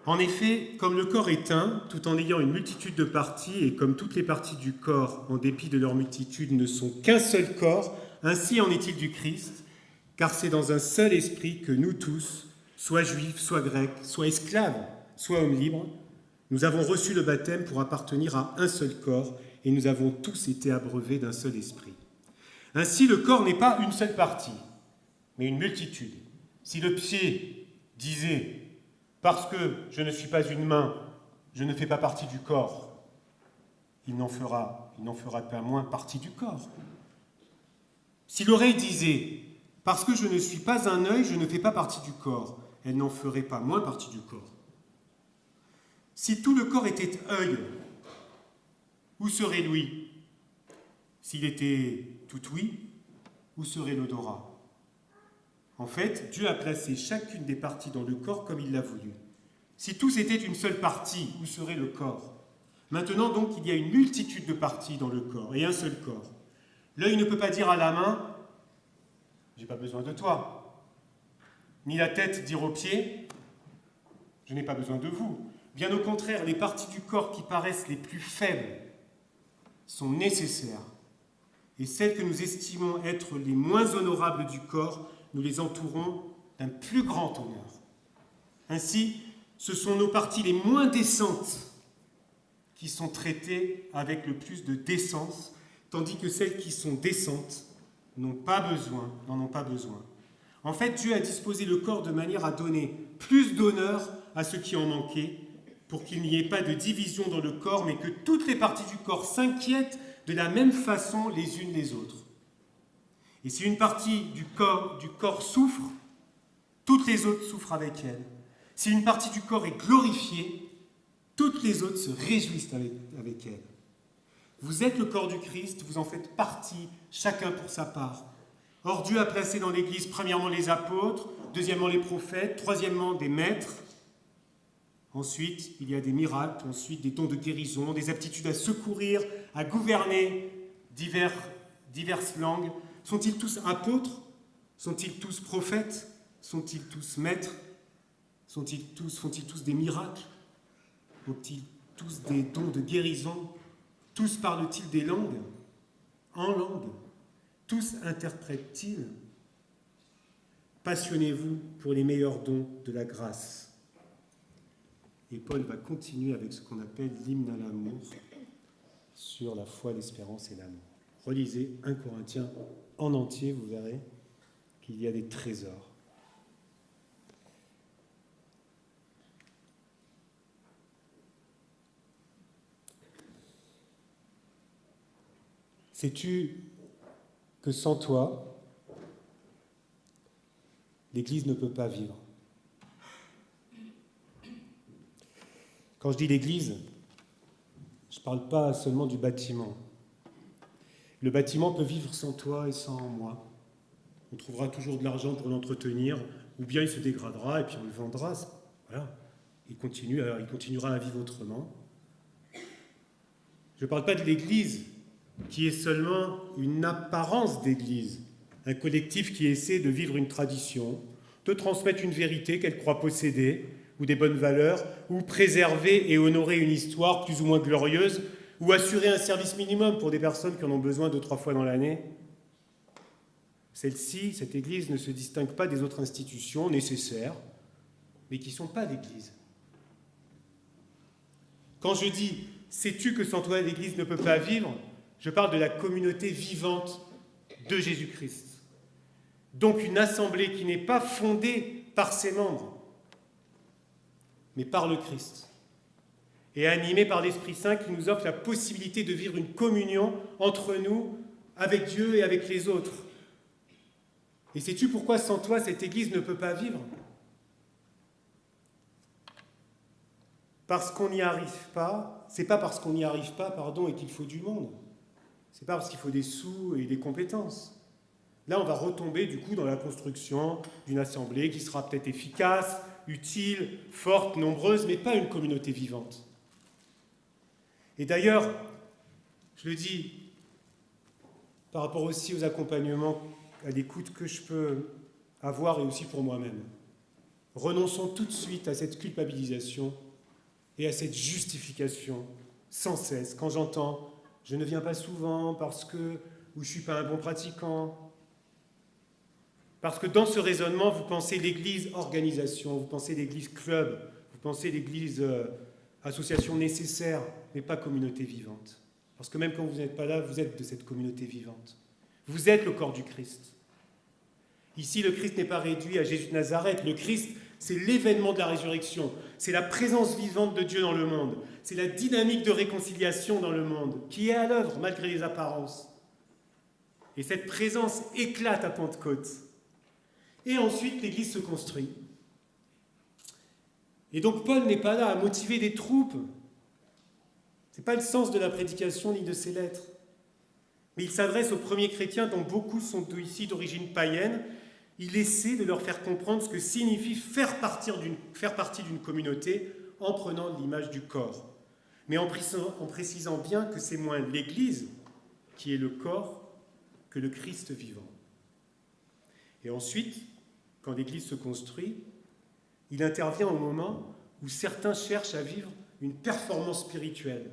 En effet, comme le corps est un, tout en ayant une multitude de parties, et comme toutes les parties du corps, en dépit de leur multitude, ne sont qu'un seul corps, Ainsi en est-il du Christ, car c'est dans un seul esprit que nous tous, soit juifs, soit grecs, soit esclaves, soit hommes libres, nous avons reçu le baptême pour appartenir à un seul corps et nous avons tous été abreuvés d'un seul esprit. Ainsi, le corps n'est pas une seule partie, mais une multitude. Si le pied disait « parce que je ne suis pas une main, je ne fais pas partie du corps », il n'en fera pas moins partie du corps. Si l'oreille disait « parce que je ne suis pas un œil, je ne fais pas partie du corps », elle n'en ferait pas moins partie du corps. Si tout le corps était œil, où serait l'ouïe? S'il était tout ouïe, où serait l'odorat? En fait, Dieu a placé chacune des parties dans le corps comme il l'a voulu. Si tous étaient une seule partie, où serait le corps? Maintenant donc, il y a une multitude de parties dans le corps, et un seul corps. L'œil ne peut pas dire à la main « j'ai pas besoin de toi », ni la tête dire aux pieds « je n'ai pas besoin de vous ». Bien au contraire, les parties du corps qui paraissent les plus faibles sont nécessaires. Et celles que nous estimons être les moins honorables du corps, nous les entourons d'un plus grand honneur. Ainsi, ce sont nos parties les moins décentes qui sont traitées avec le plus de décence, tandis que celles qui sont décentes n'en ont pas besoin. En fait, Dieu a disposé le corps de manière à donner plus d'honneur à ceux qui en manquaient, pour qu'il n'y ait pas de division dans le corps, mais que toutes les parties du corps s'inquiètent de la même façon les unes les autres. Et si une partie du corps souffre, toutes les autres souffrent avec elle. Si une partie du corps est glorifiée, toutes les autres se réjouissent avec elle. Vous êtes le corps du Christ, vous en faites partie, chacun pour sa part. Or, Dieu a placé dans l'Église premièrement les apôtres, deuxièmement les prophètes, troisièmement des maîtres. Ensuite, il y a des miracles, ensuite des dons de guérison, des aptitudes à secourir, à gouverner diverses langues. Sont-ils tous apôtres? Sont-ils tous prophètes? Sont-ils tous maîtres? Font-ils tous des miracles? Ont-ils tous des dons de guérison? Tous parlent-ils des langues? En langue? Tous interprètent-ils? Passionnez-vous pour les meilleurs dons de la grâce. Et Paul va continuer avec ce qu'on appelle l'hymne à l'amour sur la foi, l'espérance et l'amour. Relisez 1 Corinthiens en entier, vous verrez qu'il y a des trésors. Sais-tu que sans toi, l'Église ne peut pas vivre? Quand je dis l'Église, je ne parle pas seulement du bâtiment. Le bâtiment peut vivre sans toi et sans moi. On trouvera toujours de l'argent pour l'entretenir, ou bien il se dégradera et puis on le vendra. Voilà. Il continuera à vivre autrement. Je ne parle pas de l'Église, qui est seulement une apparence d'Église, un collectif qui essaie de vivre une tradition, de transmettre une vérité qu'elle croit posséder, ou des bonnes valeurs, ou préserver et honorer une histoire plus ou moins glorieuse, ou assurer un service minimum pour des personnes qui en ont besoin 2-3 fois dans l'année. Celle-ci, cette Église, ne se distingue pas des autres institutions nécessaires, mais qui ne sont pas l'Église. Quand je dis « sais-tu que sans toi l'Église ne peut pas vivre », je parle de la communauté vivante de Jésus-Christ. Donc une assemblée qui n'est pas fondée par ses membres, mais par le Christ, et animée par l'Esprit Saint qui nous offre la possibilité de vivre une communion entre nous, avec Dieu et avec les autres. Et sais-tu pourquoi sans toi cette Église ne peut pas vivre? Parce qu'on n'y arrive pas, c'est pas parce qu'on n'y arrive pas, et qu'il faut du monde. C'est pas parce qu'il faut des sous et des compétences. Là, on va retomber du coup dans la construction d'une assemblée qui sera peut-être efficace, utile, forte, nombreuse, mais pas une communauté vivante. Et d'ailleurs, je le dis par rapport aussi aux accompagnements, à l'écoute que je peux avoir et aussi pour moi-même. Renonçons tout de suite à cette culpabilisation et à cette justification sans cesse. Quand j'entends « je ne viens pas souvent parce que » ou « je ne suis pas un bon pratiquant » Parce que dans ce raisonnement, vous pensez l'Église organisation, vous pensez l'Église club, vous pensez l'Église association nécessaire, mais pas communauté vivante. Parce que même quand vous n'êtes pas là, vous êtes de cette communauté vivante. Vous êtes le corps du Christ. Ici, le Christ n'est pas réduit à Jésus de Nazareth. Le Christ, c'est l'événement de la résurrection. C'est la présence vivante de Dieu dans le monde. C'est la dynamique de réconciliation dans le monde qui est à l'œuvre malgré les apparences. Et cette présence éclate à Pentecôte. Et ensuite, l'Église se construit. Et donc, Paul n'est pas là à motiver des troupes. Ce n'est pas le sens de la prédication ni de ses lettres. Mais il s'adresse aux premiers chrétiens, dont beaucoup sont ici d'origine païenne. Il essaie de leur faire comprendre ce que signifie faire partie d'une communauté en prenant l'image du corps. Mais en précisant bien que c'est moins l'Église qui est le corps que le Christ vivant. Et ensuite, quand l'Église se construit, il intervient au moment où certains cherchent à vivre une performance spirituelle,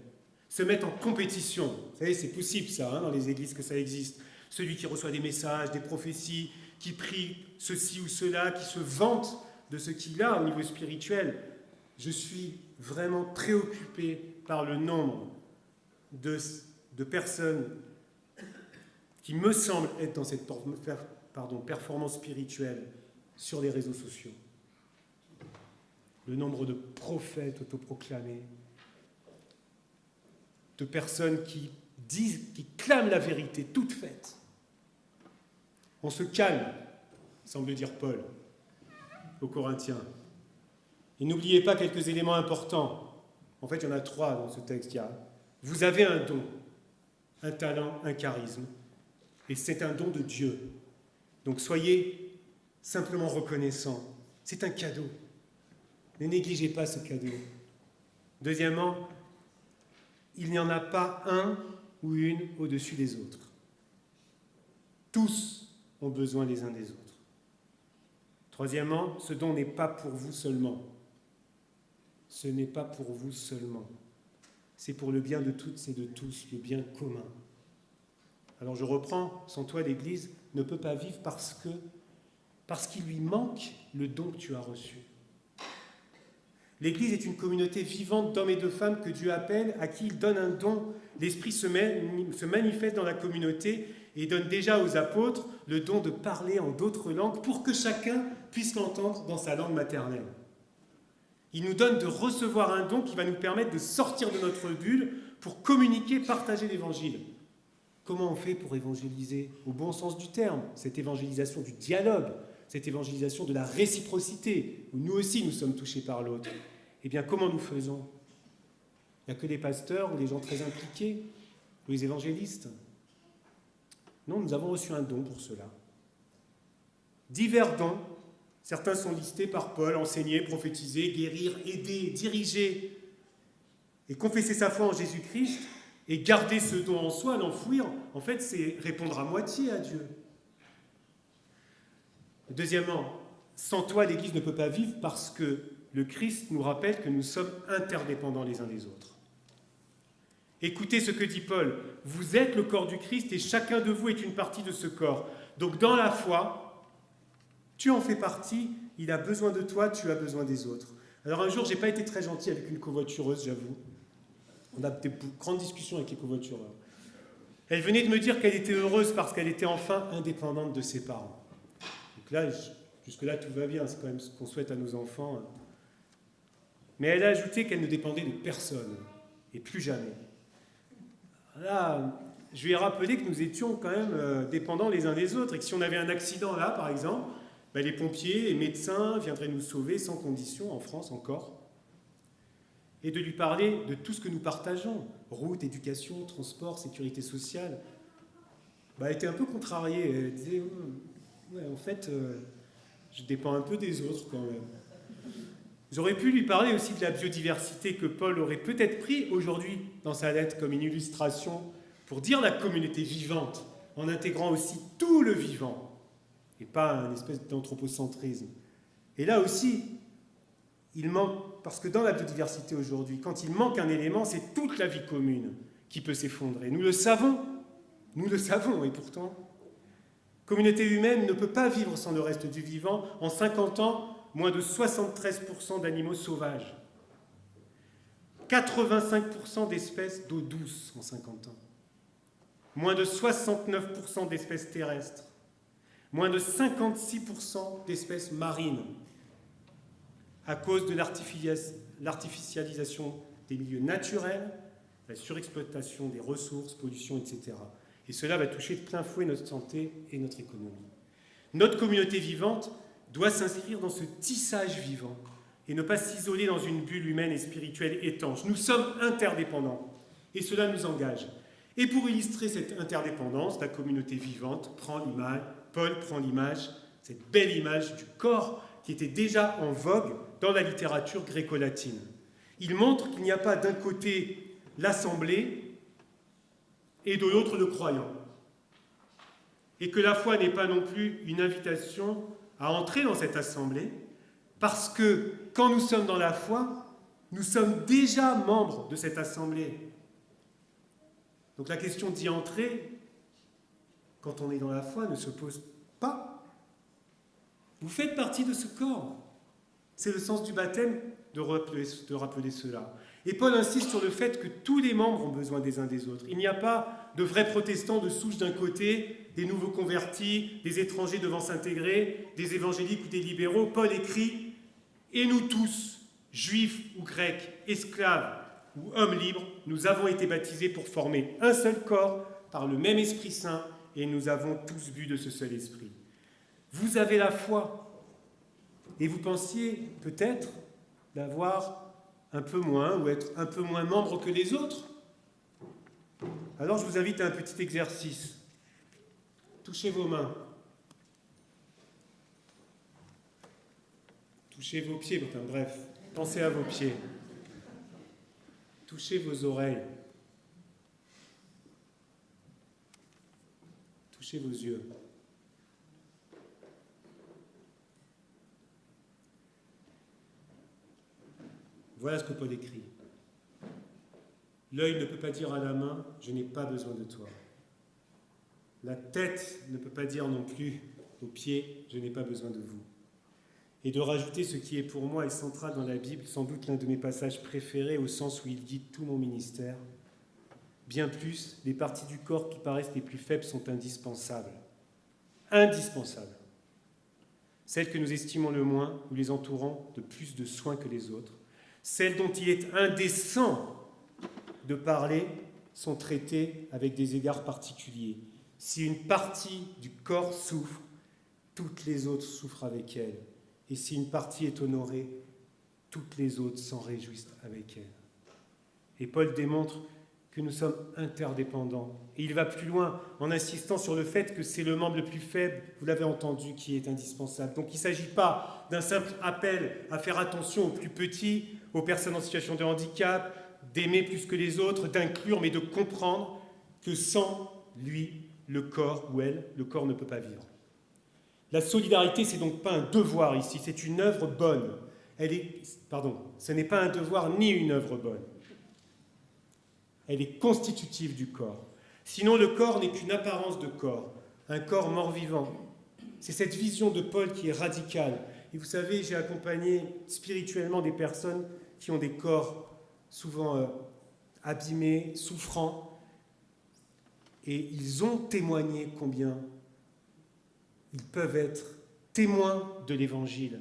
se mettent en compétition. Vous savez, c'est possible ça, dans les églises que ça existe. Celui qui reçoit des messages, des prophéties, qui prie ceci ou cela, qui se vante de ce qu'il a au niveau spirituel. Je suis vraiment préoccupé par le nombre de personnes qui me semblent être dans cette performance spirituelle sur les réseaux sociaux. Le nombre de prophètes autoproclamés, de personnes qui clament la vérité toute faite. On se calme, semble dire Paul aux Corinthiens. Et n'oubliez pas quelques éléments importants. En fait, il y en a 3 dans ce texte. Vous avez un don, un talent, un charisme, et c'est un don de Dieu. Donc soyez simplement reconnaissants. C'est un cadeau. Ne négligez pas ce cadeau. Deuxièmement, il n'y en a pas un ou une au-dessus des autres. Tous ont besoin les uns des autres. Troisièmement, ce don n'est pas pour vous seulement. Ce n'est pas pour vous seulement. C'est pour le bien de toutes et de tous, le bien commun. Alors je reprends, sans toi l'Église ne peut pas vivre parce qu'il lui manque le don que tu as reçu. L'Église est une communauté vivante d'hommes et de femmes que Dieu appelle, à qui il donne un don. L'Esprit se manifeste dans la communauté et donne déjà aux apôtres le don de parler en d'autres langues pour que chacun puisse l'entendre dans sa langue maternelle. Il nous donne de recevoir un don qui va nous permettre de sortir de notre bulle pour communiquer, partager l'Évangile. Comment on fait pour évangéliser au bon sens du terme? Cette évangélisation du dialogue, cette évangélisation de la réciprocité, où nous aussi nous sommes touchés par l'autre. Eh bien, comment nous faisons? Il n'y a que les pasteurs ou les gens très impliqués, ou les évangélistes. Non, nous avons reçu un don pour cela. Divers dons, certains sont listés par Paul, enseigner, prophétiser, guérir, aider, diriger, et confesser sa foi en Jésus-Christ, et garder ce don en soi, l'enfouir, en fait, c'est répondre à moitié à Dieu. Deuxièmement, sans toi, l'Église ne peut pas vivre parce que le Christ nous rappelle que nous sommes interdépendants les uns des autres. Écoutez ce que dit Paul. Vous êtes le corps du Christ et chacun de vous est une partie de ce corps. Donc dans la foi, tu en fais partie, il a besoin de toi, tu as besoin des autres. Alors un jour, je n'ai pas été très gentil avec une covoitureuse, j'avoue. On a des grandes discussions avec les covoitureurs. Elle venait de me dire qu'elle était heureuse parce qu'elle était enfin indépendante de ses parents. Donc là, jusque-là, tout va bien, c'est quand même ce qu'on souhaite à nos enfants. Mais elle a ajouté qu'elle ne dépendait de personne, et plus jamais. Là, je lui ai rappelé que nous étions quand même dépendants les uns des autres, et que si on avait un accident là, par exemple, les pompiers, les médecins viendraient nous sauver sans condition, en France encore. Et de lui parler de tout ce que nous partageons, route, éducation, transport, sécurité sociale. Elle était un peu contrariée, elle disait ouais, en fait, je dépends un peu des autres quand même. J'aurais pu lui parler aussi de la biodiversité que Paul aurait peut-être pris aujourd'hui dans sa lettre comme une illustration pour dire la communauté vivante, en intégrant aussi tout le vivant, et pas une espèce d'anthropocentrisme. Et là aussi, il manque, parce que dans la biodiversité aujourd'hui, quand il manque un élément, c'est toute la vie commune qui peut s'effondrer. Nous le savons, et pourtant. Communauté humaine ne peut pas vivre sans le reste du vivant. En 50 ans, moins de 73% d'animaux sauvages. 85% d'espèces d'eau douce en 50 ans. Moins de 69% d'espèces terrestres. Moins de 56% d'espèces marines à cause de l'artificialisation des milieux naturels, la surexploitation des ressources, pollution, etc. Et cela va toucher de plein fouet notre santé et notre économie. Notre communauté vivante doit s'inscrire dans ce tissage vivant et ne pas s'isoler dans une bulle humaine et spirituelle étanche. Nous sommes interdépendants et cela nous engage. Et pour illustrer cette interdépendance, la communauté vivante prend l'image, Paul prend l'image, cette belle image du corps qui était déjà en vogue dans la littérature gréco-latine. Il montre qu'il n'y a pas d'un côté l'assemblée et de l'autre le croyant. Et que la foi n'est pas non plus une invitation à entrer dans cette assemblée, parce que quand nous sommes dans la foi, nous sommes déjà membres de cette assemblée. Donc la question d'y entrer, quand on est dans la foi, ne se pose pas. Vous faites partie de ce corps. C'est le sens du baptême de rappeler cela. Et Paul insiste sur le fait que tous les membres ont besoin des uns des autres. Il n'y a pas de vrais protestants de souche d'un côté, des nouveaux convertis, des étrangers devant s'intégrer, des évangéliques ou des libéraux. Paul écrit « Et nous tous, juifs ou grecs, esclaves ou hommes libres, nous avons été baptisés pour former un seul corps par le même Esprit Saint et nous avons tous bu de ce seul Esprit. » Vous avez la foi et vous pensiez peut-être d'avoir un peu moins ou être un peu moins membre que les autres. Alors je vous invite à un petit exercice. Touchez vos mains. Touchez vos pieds, enfin bref, pensez à vos pieds. Touchez vos oreilles. Touchez vos yeux. Voilà ce que Paul écrit. L'œil ne peut pas dire à la main « je n'ai pas besoin de toi ». La tête ne peut pas dire non plus aux pieds « je n'ai pas besoin de vous ». Et de rajouter ce qui est pour moi est central dans la Bible, sans doute l'un de mes passages préférés au sens où il guide tout mon ministère. Bien plus, les parties du corps qui paraissent les plus faibles sont indispensables. Indispensables. Celles que nous estimons le moins, nous les entourons de plus de soins que les autres. Celles dont il est indécent de parler sont traitées avec des égards particuliers. Si une partie du corps souffre, toutes les autres souffrent avec elle. Et si une partie est honorée, toutes les autres s'en réjouissent avec elle. Et Paul démontre que nous sommes interdépendants. Et il va plus loin en insistant sur le fait que c'est le membre le plus faible, vous l'avez entendu, qui est indispensable. Donc il ne s'agit pas d'un simple appel à faire attention aux plus petits, aux personnes en situation de handicap, d'aimer plus que les autres, d'inclure, mais de comprendre que sans lui, le corps ou elle, le corps ne peut pas vivre. La solidarité, c'est donc pas un devoir ici, c'est une œuvre bonne. Ce n'est pas un devoir ni une œuvre bonne. Elle est constitutive du corps. Sinon, le corps n'est qu'une apparence de corps, un corps mort-vivant. C'est cette vision de Paul qui est radicale. Et vous savez, j'ai accompagné spirituellement des personnes qui ont des corps souvent abîmés, souffrants, et ils ont témoigné combien ils peuvent être témoins de l'Évangile,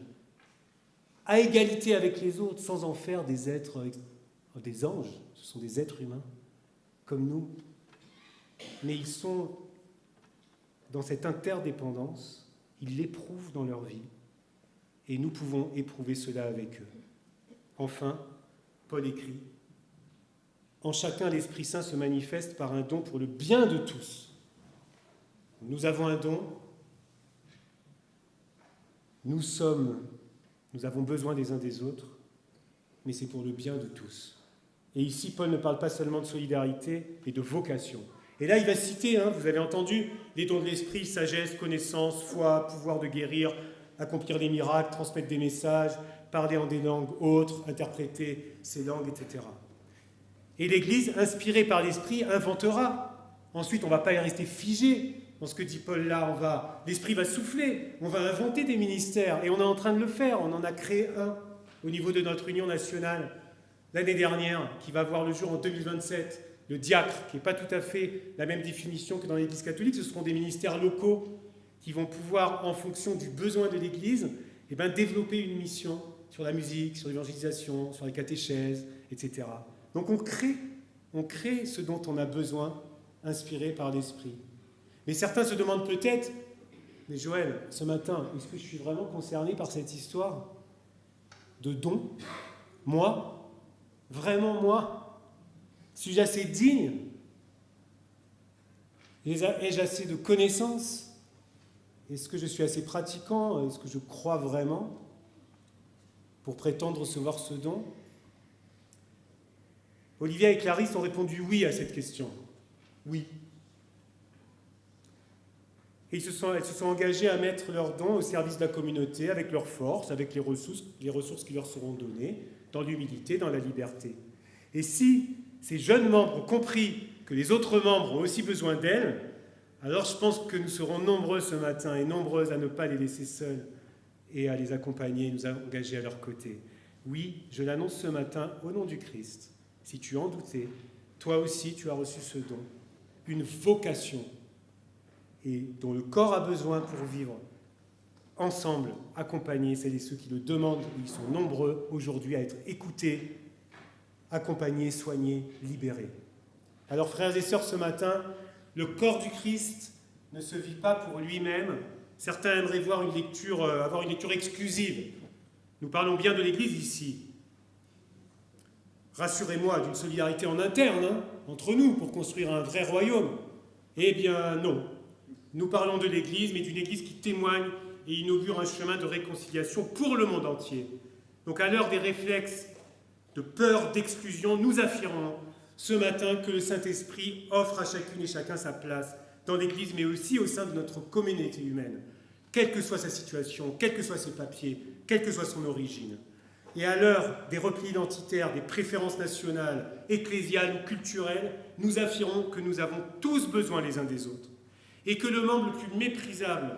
à égalité avec les autres, sans en faire des êtres, des anges. Ce sont des êtres humains, comme nous. Mais ils sont dans cette interdépendance, ils l'éprouvent dans leur vie, et nous pouvons éprouver cela avec eux. Enfin, Paul écrit « En chacun, l'Esprit Saint se manifeste par un don pour le bien de tous. » Nous avons un don, nous avons besoin les uns des autres, mais c'est pour le bien de tous. Et ici, Paul ne parle pas seulement de solidarité, mais de vocation. Et là, il va citer, vous avez entendu, les dons de l'esprit, sagesse, connaissance, foi, pouvoir de guérir, accomplir des miracles, transmettre des messages, parler en des langues autres, interpréter ces langues, etc. Et l'Église, inspirée par l'Esprit, inventera. Ensuite, on ne va pas y rester figé dans ce que dit Paul là, l'Esprit va souffler, on va inventer des ministères, et on est en train de le faire, on en a créé un au niveau de notre union nationale l'année dernière, qui va voir le jour en 2027, le diacre, qui n'est pas tout à fait la même définition que dans l'Église catholique, ce seront des ministères locaux qui vont pouvoir, en fonction du besoin de l'Église, développer une mission sur la musique, sur l'évangélisation, sur les catéchèses, etc. Donc on crée ce dont on a besoin, inspiré par l'Esprit. Mais certains se demandent peut-être, mais Joël, ce matin, est-ce que je suis vraiment concerné par cette histoire de don? Moi? Vraiment moi? Suis-je assez digne? Ai-je assez de connaissances? Est-ce que je suis assez pratiquant? Est-ce que je crois vraiment pour prétendre recevoir ce don? Olivia et Clarisse ont répondu oui à cette question. Oui. Et elles se sont engagées à mettre leurs dons au service de la communauté, avec leurs forces, avec les ressources qui leur seront données, dans l'humilité, dans la liberté. Et si ces jeunes membres ont compris que les autres membres ont aussi besoin d'elles, alors je pense que nous serons nombreux ce matin et nombreuses à ne pas les laisser seuls et à les accompagner et nous engager à leur côté. Oui, je l'annonce ce matin au nom du Christ. Si tu en doutais, toi aussi tu as reçu ce don, une vocation, et dont le corps a besoin pour vivre ensemble, accompagner celles et ceux qui le demandent. Ils sont nombreux aujourd'hui à être écoutés, accompagnés, soignés, libérés. Alors frères et sœurs, ce matin, le corps du Christ ne se vit pas pour lui-même. Certains aimeraient avoir une lecture exclusive. Nous parlons bien de l'Église ici. Rassurez-moi, d'une solidarité en interne, entre nous, pour construire un vrai royaume. Eh bien non. Nous parlons de l'Église, mais d'une Église qui témoigne et inaugure un chemin de réconciliation pour le monde entier. Donc à l'heure des réflexes de peur, d'exclusion, nous affirmons ce matin que le Saint-Esprit offre à chacune et chacun sa place dans l'Église, mais aussi au sein de notre communauté humaine, quelle que soit sa situation, quels que soient ses papiers, quelle que soit son origine. Et à l'heure des replis identitaires, des préférences nationales, ecclésiales ou culturelles, nous affirmons que nous avons tous besoin les uns des autres. Et que le membre le plus méprisable,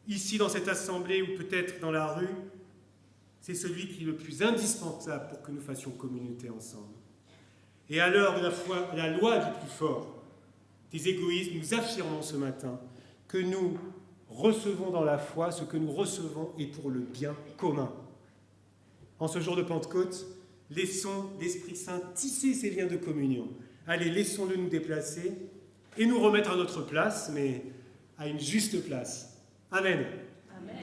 ici dans cette assemblée ou peut-être dans la rue, c'est celui qui est le plus indispensable pour que nous fassions communauté ensemble. Et à l'heure de la loi du plus fort, des égoïsmes, nous affirmons ce matin que nous recevons dans la foi ce que nous recevons est pour le bien commun. En ce jour de Pentecôte, laissons l'Esprit Saint tisser ces liens de communion. Allez, laissons-le nous déplacer et nous remettre à notre place, mais à une juste place. Amen. Amen.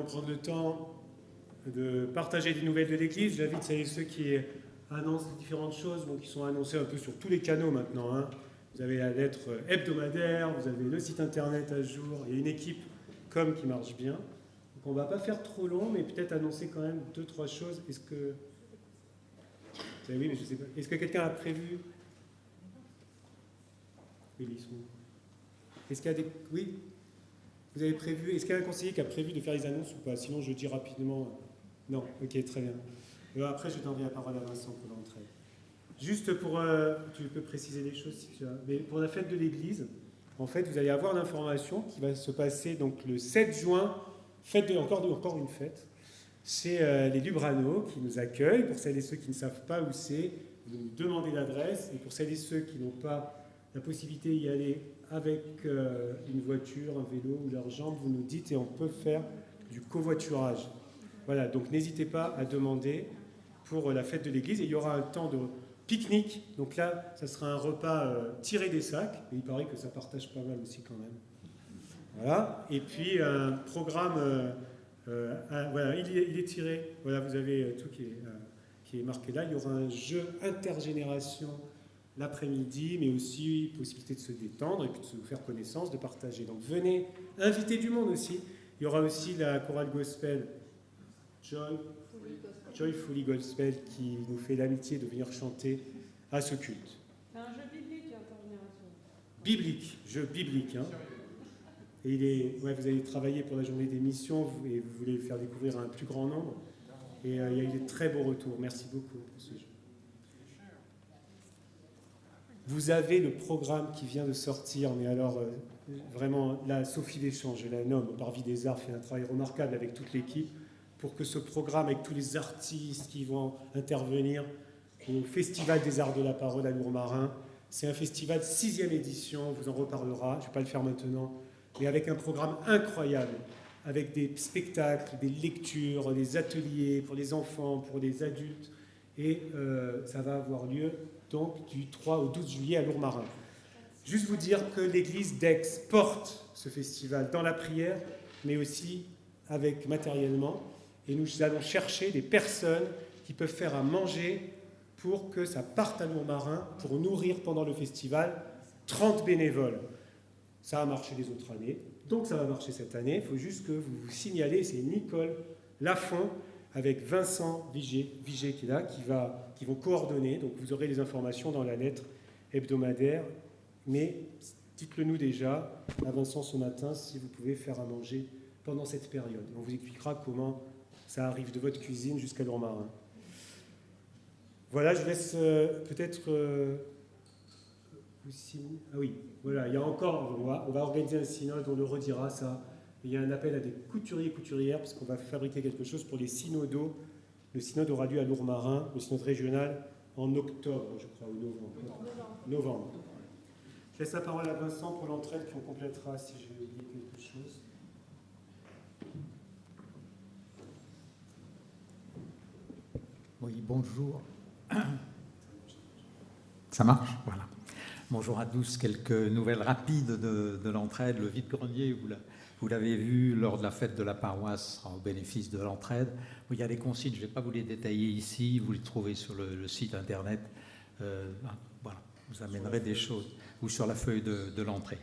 Prendre le temps de partager des nouvelles de l'Église. J'invite celles et ceux qui annoncent différentes choses, qui sont annoncées un peu sur tous les canaux maintenant. Vous avez la lettre hebdomadaire, vous avez le site internet à jour, il y a une équipe com qui marche bien. Donc on ne va pas faire trop long, mais peut-être annoncer quand même 2-3 choses. Est-ce que... Oui, mais je sais pas. Est-ce que quelqu'un a prévu? Élise. Est-ce qu'il y a des... Oui? Vous avez prévu... Est-ce qu'il y a un conseiller qui a prévu de faire les annonces ou pas? Sinon, je dis rapidement... Non, ok, très bien. Après, je donnerai la parole à Vincent pour l'entrée. Juste pour... tu peux préciser les choses si tu as... Mais pour la fête de l'église, en fait, vous allez avoir l'information qui va se passer donc, le 7 juin, encore une fête, chez les Lubrano qui nous accueillent. Pour celles et ceux qui ne savent pas où c'est, vous nous demandez l'adresse. Et pour celles et ceux qui n'ont pas la possibilité d'y aller avec une voiture, un vélo ou leurs jambes, vous nous dites et on peut faire du covoiturage. Voilà, donc n'hésitez pas à demander pour la fête de l'église. Et il y aura un temps de pique-nique. Donc là, ça sera un repas tiré des sacs. Et il paraît que ça partage pas mal aussi quand même. Voilà. Et puis un programme... voilà, il est tiré. Voilà, vous avez tout qui est marqué là. Il y aura un jeu intergénération l'après-midi, mais aussi possibilité de se détendre et puis de se faire connaissance, de partager. Donc venez, invitez du monde aussi. Il y aura aussi la chorale gospel Joyfully Gospel qui nous fait l'amitié de venir chanter à ce culte. C'est un jeu biblique, intergénération. Biblique, jeu biblique. Hein. Et vous avez travaillé pour la journée des missions et vous voulez le faire découvrir à un plus grand nombre. Et il y a eu des très beaux retours. Merci beaucoup pour ce jeu. Vous avez le programme qui vient de sortir, mais alors vraiment, là, Sophie Deschamps, je la nomme, au Parvis des Arts, fait un travail remarquable avec toute l'équipe pour que ce programme, avec tous les artistes qui vont intervenir au Festival des Arts de la Parole à Lourmarin, c'est un festival 6e édition, on vous en reparlera, je ne vais pas le faire maintenant, mais avec un programme incroyable, avec des spectacles, des lectures, des ateliers pour les enfants, pour les adultes, et ça va avoir lieu donc du 3 au 12 juillet à Lourmarin. Juste vous dire que l'église d'Aix porte ce festival dans la prière, mais aussi avec matériellement, et nous allons chercher des personnes qui peuvent faire à manger pour que ça parte à Lourmarin, pour nourrir pendant le festival 30 bénévoles. Ça a marché les autres années, donc ça va marcher cette année. Il faut juste que vous vous signalez, c'est Nicole Lafont avec Vincent Vigé qui est là, qui vont coordonner. Donc vous aurez les informations dans la lettre hebdomadaire, mais dites-le nous déjà à Vincent ce matin si vous pouvez faire à manger pendant cette période. On vous expliquera comment ça arrive de votre cuisine jusqu'à Lourmarin. Voilà, je laisse peut-être... Ah oui, voilà, il y a encore, on va organiser un synode, on le redira ça. Il y a un appel à des couturiers et couturières, parce qu'on va fabriquer quelque chose pour les synodos. Le synode aura lieu à Lourmarin, le synode régional, en octobre, je crois, ou novembre. Je laisse la parole à Vincent pour l'entraide, puis on complétera si j'ai oublié quelque chose. Oui, bonjour. Ça marche? Voilà. Bonjour à tous. Quelques nouvelles rapides de l'entraide. Le vide-grenier, vous l'avez vu lors de la fête de la paroisse, sera au bénéfice de l'entraide. Il y a les consignes, je ne vais pas vous les détailler ici, vous les trouvez sur le site internet. Voilà, vous amènerez des choses, ou sur la feuille de l'entrée.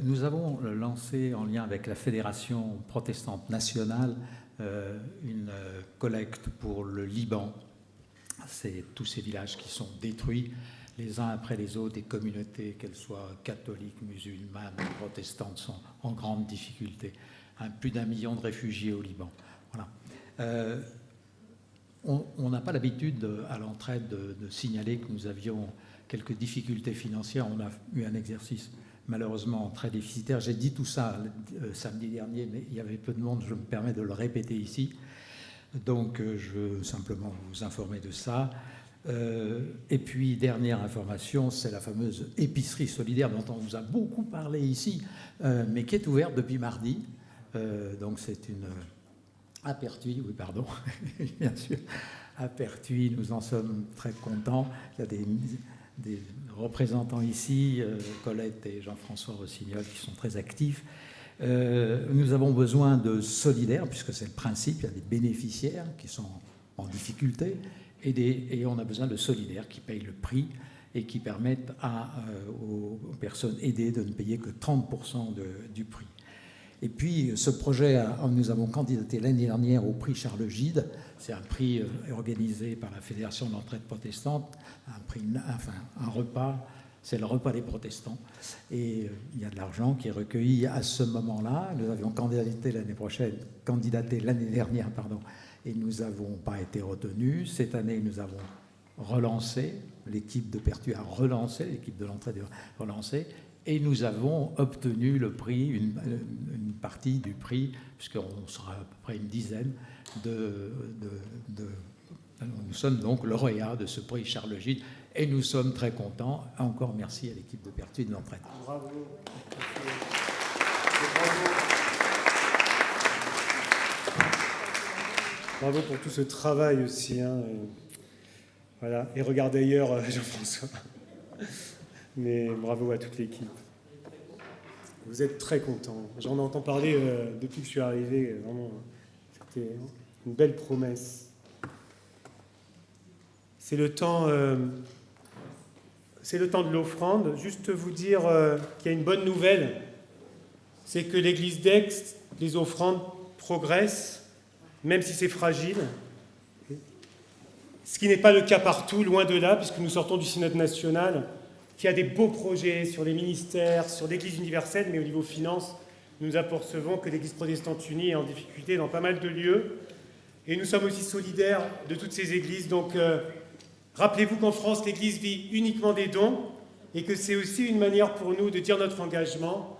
Nous avons lancé, en lien avec la Fédération protestante nationale, une collecte pour le Liban. C'est tous ces villages qui sont détruits, les uns après les autres, des communautés, qu'elles soient catholiques, musulmanes, protestantes, sont en grande difficulté. Plus d'1 million de réfugiés au Liban. Voilà. On n'a pas l'habitude à l'entraide de signaler que nous avions quelques difficultés financières. On a eu un exercice malheureusement très déficitaire. J'ai dit tout ça samedi dernier, mais il y avait peu de monde, je me permets de le répéter ici. Donc je veux simplement vous informer de ça. Et puis, dernière information, c'est la fameuse épicerie solidaire dont on vous a beaucoup parlé ici, mais qui est ouverte depuis mardi. Donc c'est une... À Pertuis, oui, pardon, bien sûr. À Pertuis, nous en sommes très contents. Il y a des représentants ici, Colette et Jean-François Rossignol, qui sont très actifs. Nous avons besoin de solidaires, puisque c'est le principe. Il y a des bénéficiaires qui sont en difficulté, et on a besoin de solidaires qui payent le prix et qui permettent aux personnes aidées de ne payer que 30% du prix. Et puis, ce projet, nous avons candidaté l'année dernière au prix Charles Gide. C'est un prix organisé par la Fédération de l'entraide protestante, un repas c'est le repas des protestants. Et il y a de l'argent qui est recueilli à ce moment-là. Nous avions candidaté l'année dernière, et nous n'avons pas été retenus. Cette année, nous avons relancé, l'équipe de Pertuis a relancé, l'équipe de l'entraide a relancé, et nous avons obtenu le prix, une partie du prix, puisqu'on sera à peu près une dizaine nous sommes donc lauréats de ce prix Charles Gide, et nous sommes très contents. Encore merci à l'équipe de Pertuis de l'entraide. Bravo. Bravo pour tout ce travail aussi. Voilà. Et regardez ailleurs, Jean-François. Mais bravo à toute l'équipe. Vous êtes très contents. J'en entends parler depuis que je suis arrivé. Vraiment, c'était une belle promesse. C'est le temps de l'offrande. Juste vous dire qu'il y a une bonne nouvelle. C'est que l'église d'Aix, les offrandes progressent, même si c'est fragile. Ce qui n'est pas le cas partout, loin de là, puisque nous sortons du synode national, qui a des beaux projets sur les ministères, sur l'Église universelle, mais au niveau finance, nous apercevons que l'Église protestante unie est en difficulté dans pas mal de lieux. Et nous sommes aussi solidaires de toutes ces églises. Donc, rappelez-vous qu'en France, l'Église vit uniquement des dons et que c'est aussi une manière pour nous de dire notre engagement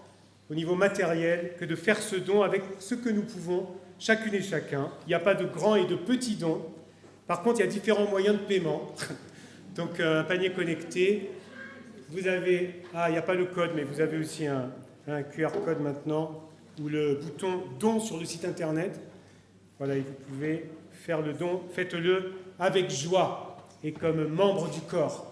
au niveau matériel, que de faire ce don avec ce que nous pouvons, chacune et chacun. Il n'y a pas de grands et de petits dons. Par contre, il y a différents moyens de paiement. Donc, un panier connecté. Vous avez, il n'y a pas le code, mais vous avez aussi un QR code maintenant, ou le bouton don sur le site internet. Voilà, et vous pouvez faire le don. Faites-le avec joie et comme membre du corps.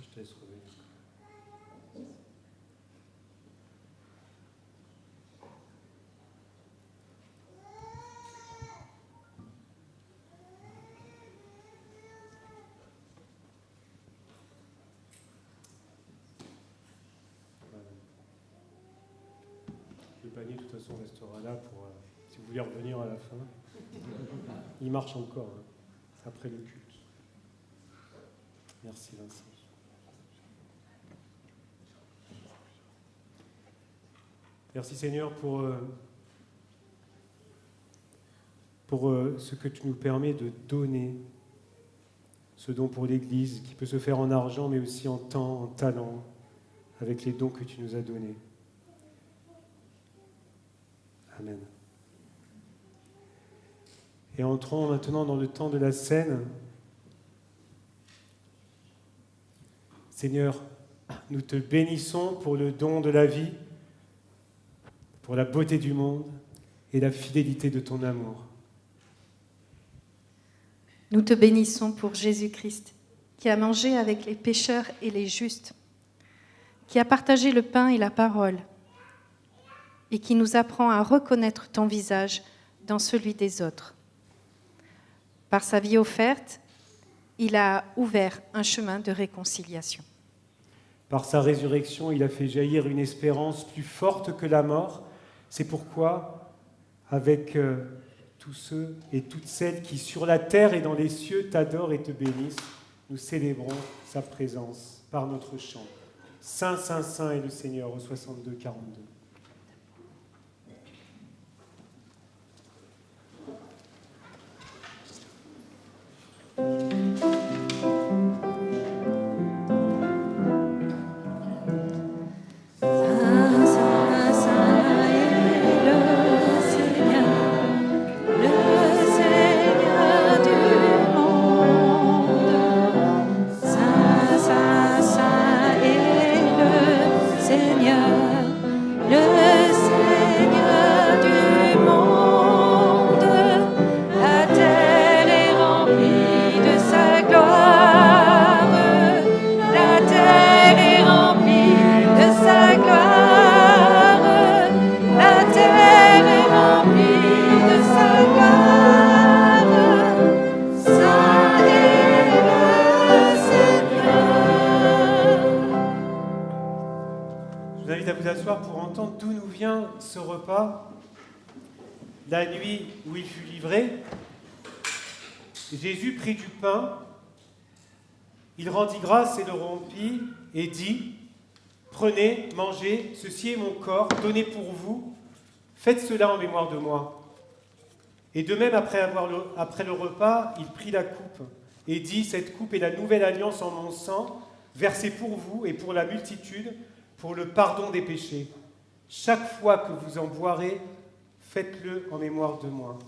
Je te laisse revenir. Voilà. Le panier, de toute façon, restera là pour si vous voulez revenir à la fin. Il marche encore, après le culte. Merci Vincent. Merci Seigneur pour ce que tu nous permets de donner, ce don pour l'Église qui peut se faire en argent mais aussi en temps, en talent, avec les dons que tu nous as donnés. Amen. Et entrons maintenant dans le temps de la scène. Seigneur, nous te bénissons pour le don de la vie, pour la beauté du monde et la fidélité de ton amour. Nous te bénissons pour Jésus-Christ, qui a mangé avec les pécheurs et les justes, qui a partagé le pain et la parole, et qui nous apprend à reconnaître ton visage dans celui des autres. Par sa vie offerte, il a ouvert un chemin de réconciliation. Par sa résurrection, il a fait jaillir une espérance plus forte que la mort. C'est pourquoi, avec tous ceux et toutes celles qui, sur la terre et dans les cieux, t'adorent et te bénissent, nous célébrons sa présence par notre chant. Saint, Saint, Saint est le Seigneur au 62-42. Pour entendre d'où nous vient ce repas. La nuit où il fut livré, Jésus prit du pain, il rendit grâce et le rompit et dit : prenez, mangez, ceci est mon corps donné pour vous, faites cela en mémoire de moi. Et de même, après le repas, il prit la coupe et dit : cette coupe est la nouvelle alliance en mon sang, versée pour vous et pour la multitude, pour le pardon des péchés. Chaque fois que vous en boirez, faites-le en mémoire de moi.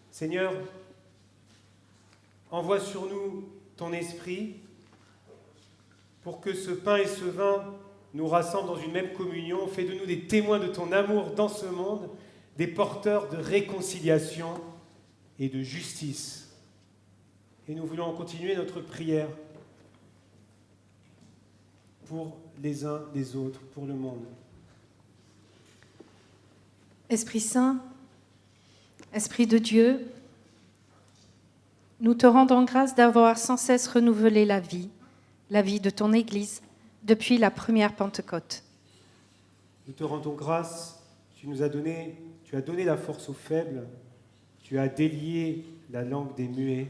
Seigneur, envoie sur nous ton esprit pour que ce pain et ce vin nous rassemblent dans une même communion. Fais de nous des témoins de ton amour dans ce monde, des porteurs de réconciliation et de justice. Et nous voulons continuer notre prière pour les uns les autres, pour le monde. Esprit Saint, Esprit de Dieu, nous te rendons grâce d'avoir sans cesse renouvelé la vie de ton Église depuis la première Pentecôte. Nous te rendons grâce, tu as donné la force aux faibles, tu as délié la langue des muets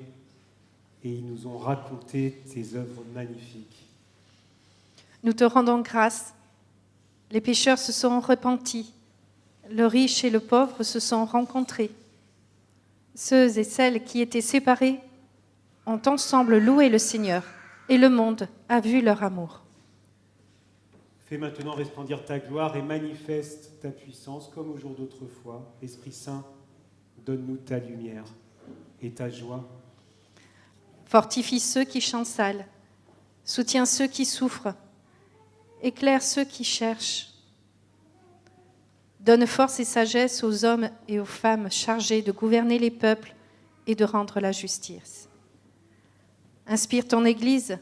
et ils nous ont raconté tes œuvres magnifiques. Nous te rendons grâce. Les pécheurs se sont repentis. Le riche et le pauvre se sont rencontrés. Ceux et celles qui étaient séparés ont ensemble loué le Seigneur et le monde a vu leur amour. Fais maintenant resplendir ta gloire et manifeste ta puissance comme au jour d'autrefois. Esprit Saint, donne-nous ta lumière et ta joie. Fortifie ceux qui chancelent, soutiens ceux qui souffrent, éclaire ceux qui cherchent. Donne force et sagesse aux hommes et aux femmes chargés de gouverner les peuples et de rendre la justice. Inspire ton Église,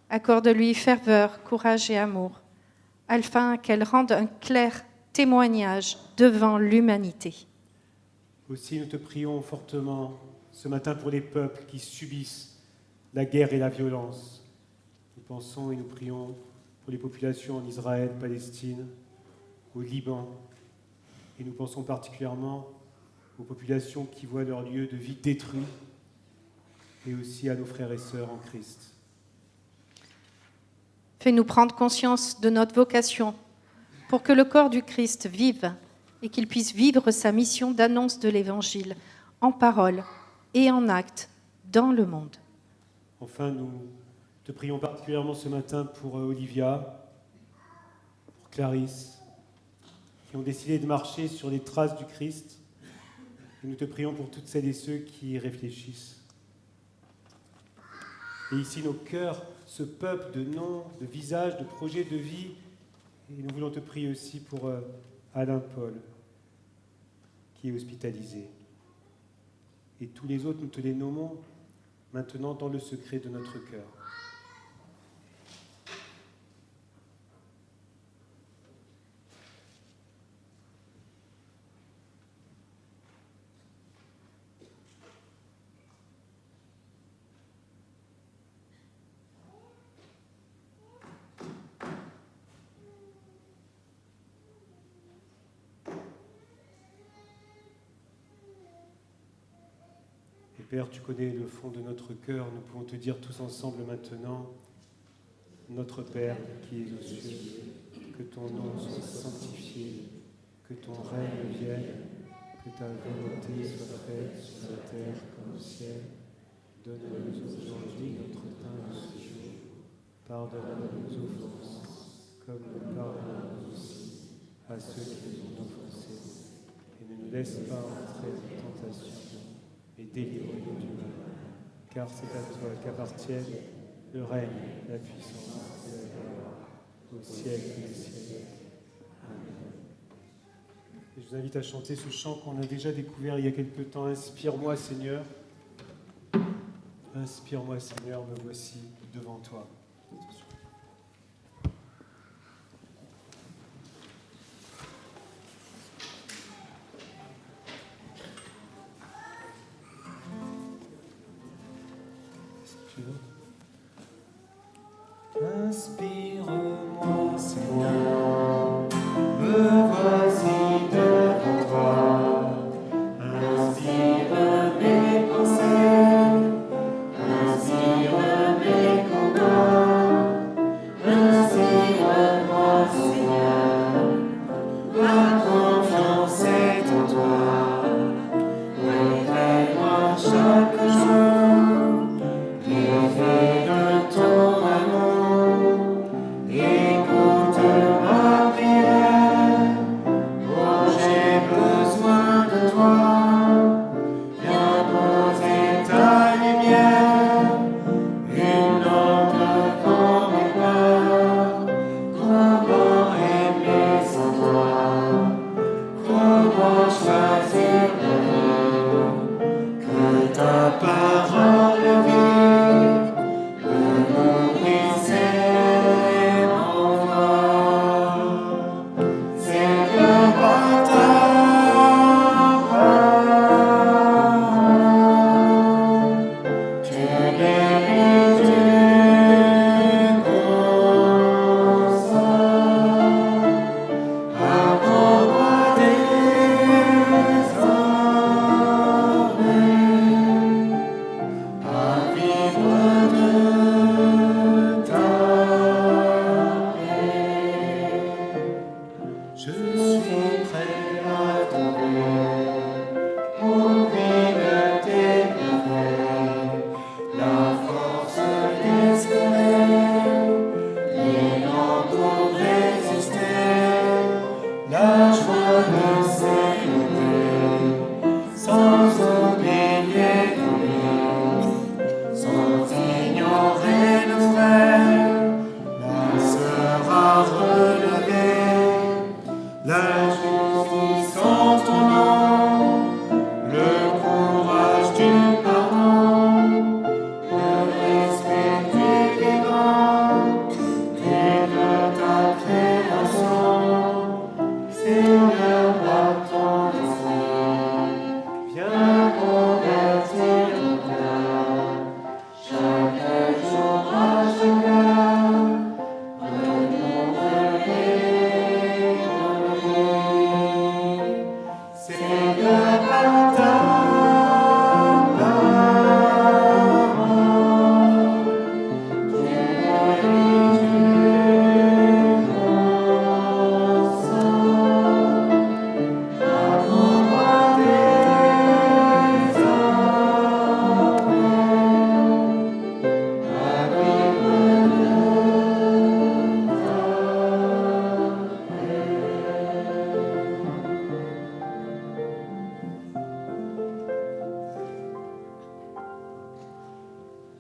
accorde-lui ferveur, courage et amour, afin qu'elle rende un clair témoignage devant l'humanité. Aussi, nous te prions fortement ce matin pour les peuples qui subissent la guerre et la violence. Nous pensons et nous prions pour les populations en Israël, Palestine, au Liban. Et nous pensons particulièrement aux populations qui voient leur lieu de vie détruit et aussi à nos frères et sœurs en Christ. Fais-nous prendre conscience de notre vocation pour que le corps du Christ vive et qu'il puisse vivre sa mission d'annonce de l'Évangile en parole et en acte dans le monde. Enfin, nous te prions particulièrement ce matin pour Olivia, pour Clarisse, qui ont décidé de marcher sur les traces du Christ. Et nous te prions pour toutes celles et ceux qui y réfléchissent. Et ici, nos cœurs, ce peuple de noms, de visages, de projets de vie. Et nous voulons te prier aussi pour Alain Paul, qui est hospitalisé. Et tous les autres, nous te les nommons maintenant dans le secret de notre cœur. Père, tu connais le fond de notre cœur. Nous pouvons te dire tous ensemble maintenant, notre Père qui es aux cieux, que ton nom soit sanctifié, que ton règne vienne, que ta volonté soit faite sur la terre comme au ciel. Donne-nous aujourd'hui notre pain de ce jour. Pardonne-nous nos offenses, comme nous pardonnons aussi à ceux qui nous ont offensés. Et ne nous laisse pas entrer en tentation, et délivre-nous du mal. Car c'est à toi qu'appartiennent le règne, la puissance et la gloire, au siècle des siècles. Amen. Et je vous invite à chanter ce chant qu'on a déjà découvert il y a quelque temps. Inspire-moi, Seigneur. Inspire-moi, Seigneur, me voici devant toi. Inspire-moi, Seigneur, me voici devant toi. Inspire mes pensées, inspire mes combats. Inspire-moi, Seigneur, ma confiance est en toi. Réveille-moi chaque jour, l'effet de ton amour. Écoute ma prière, oh j'ai besoin de toi. Viens poser ta lumière, une lampe devant mes pas. Comment aimer sans toi? Comment choisir la vie? Que ta parole vive me nourrisse et m'envoie. Seigneur, par ta parole, tu guéris, tu consoles. Apprends-moi désormais à vivre de ta paix. Je suis prêt à tomber au prix de tes bienfaits, la force d'espérer, l'élan pour résister, la joie de célébrer, sans oublier d'aimer, sans ignorer le frère, la sœur à relever, la justice en ton nom, le courage du pardon, le respect du vivant et de ta création. Seigneur, par ton esprit, viens convertir mon cœur. Chaque jour à chaque heure, renouveler. Seigneur, par ta parole, tu guéris, tu consoles. Apprends-moi désormais à vivre de ta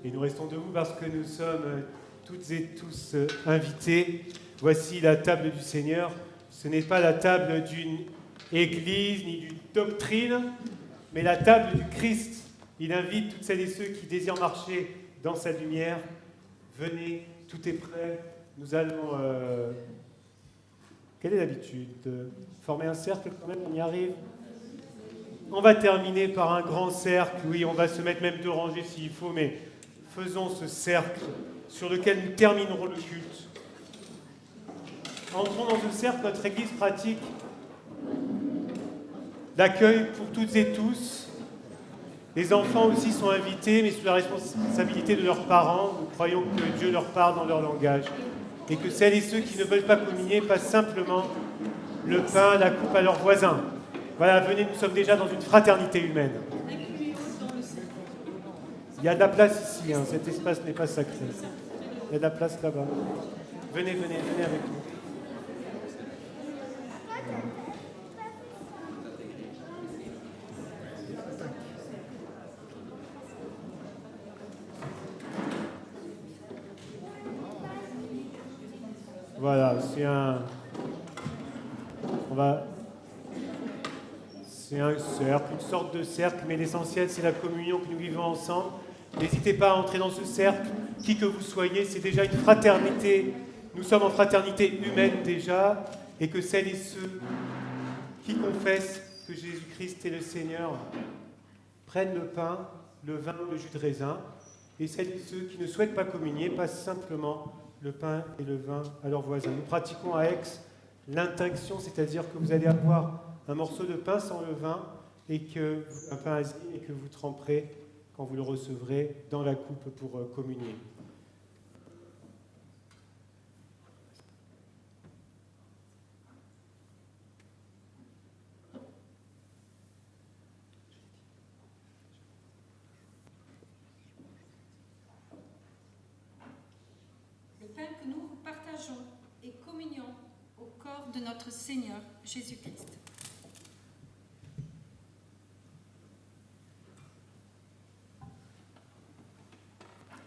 Et nous restons debout parce que nous sommes toutes et tous invités. Voici la table du Seigneur. Ce n'est pas la table d'une église ni d'une doctrine, mais la table du Christ. Il invite toutes celles et ceux qui désirent marcher dans sa lumière. Venez, tout est prêt. Nous allons... Quelle est l'habitude? Former un cercle quand même, on y arrive? On va terminer par un grand cercle. Oui, on va se mettre même deux rangées s'il faut, mais faisons ce cercle sur lequel nous terminerons le culte. Entrons dans ce cercle, notre Église pratique l'accueil pour toutes et tous. Les enfants aussi sont invités, mais sous la responsabilité de leurs parents. Nous croyons que Dieu leur parle dans leur langage. Et que celles et ceux qui ne veulent pas communier passent simplement le pain, la coupe à leurs voisins. Voilà, venez, nous sommes déjà dans une fraternité humaine. Il y a de la place ici, hein, cet espace n'est pas sacré. Il y a de la place là-bas. Venez, venez, venez avec nous. Voilà, c'est un cercle, une sorte de cercle, mais l'essentiel, c'est la communion que nous vivons ensemble. N'hésitez pas à entrer dans ce cercle, qui que vous soyez, c'est déjà une fraternité. Nous sommes en fraternité humaine déjà, et que celles et ceux qui confessent que Jésus-Christ est le Seigneur prennent le pain, le vin, le jus de raisin, et celles et ceux qui ne souhaitent pas communier passent simplement le pain et le vin à leurs voisins. Nous pratiquons à Aix l'intinction, c'est-à-dire que vous allez avoir un morceau de pain sans le vin, un pain asile, et que vous tremperez quand vous le recevrez dans la coupe pour communier. Le pain que nous partageons et communions au corps de notre Seigneur Jésus-Christ.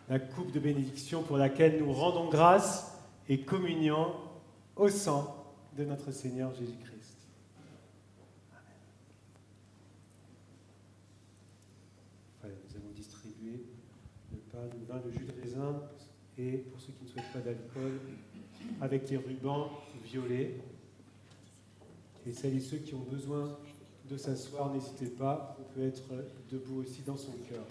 La coupe de bénédiction pour laquelle nous rendons grâce et communions au sang de notre Seigneur Jésus-Christ. Amen. Voilà, nous allons distribuer le pain, le vin, le jus de raisin, et pour ceux qui ne souhaitent pas d'alcool, avec les rubans violets. Et celles et ceux qui ont besoin de s'asseoir, n'hésitez pas, on peut être debout aussi dans son cœur.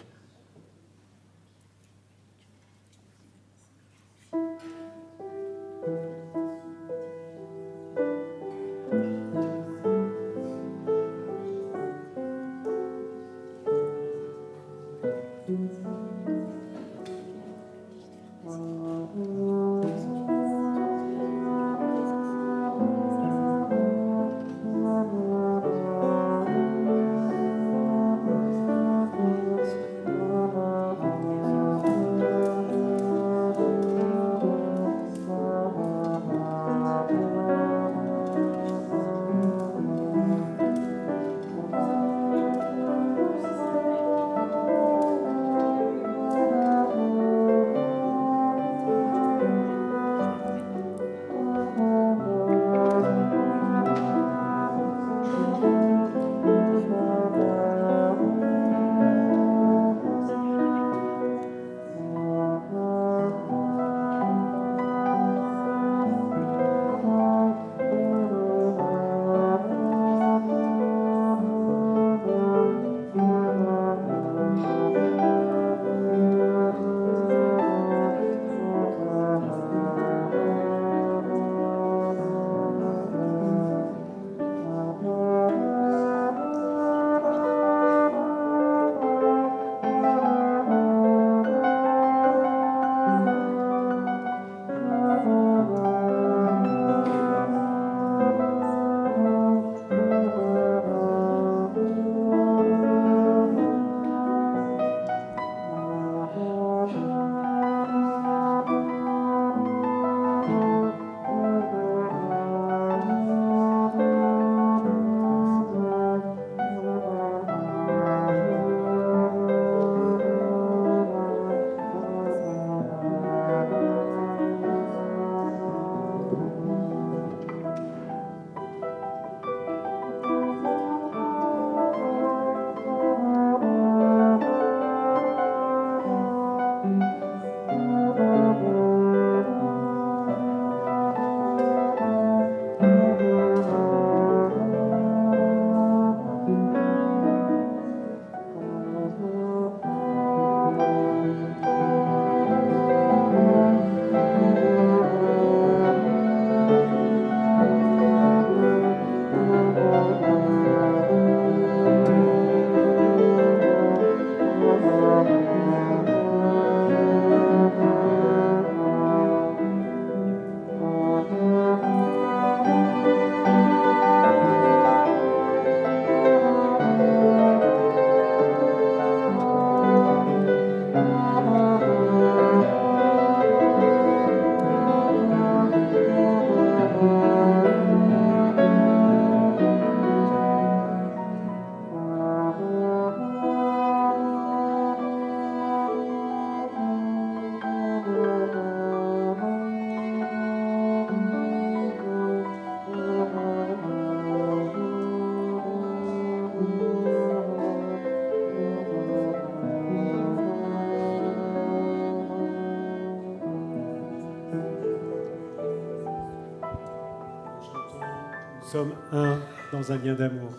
Nous sommes un dans un lien d'amour.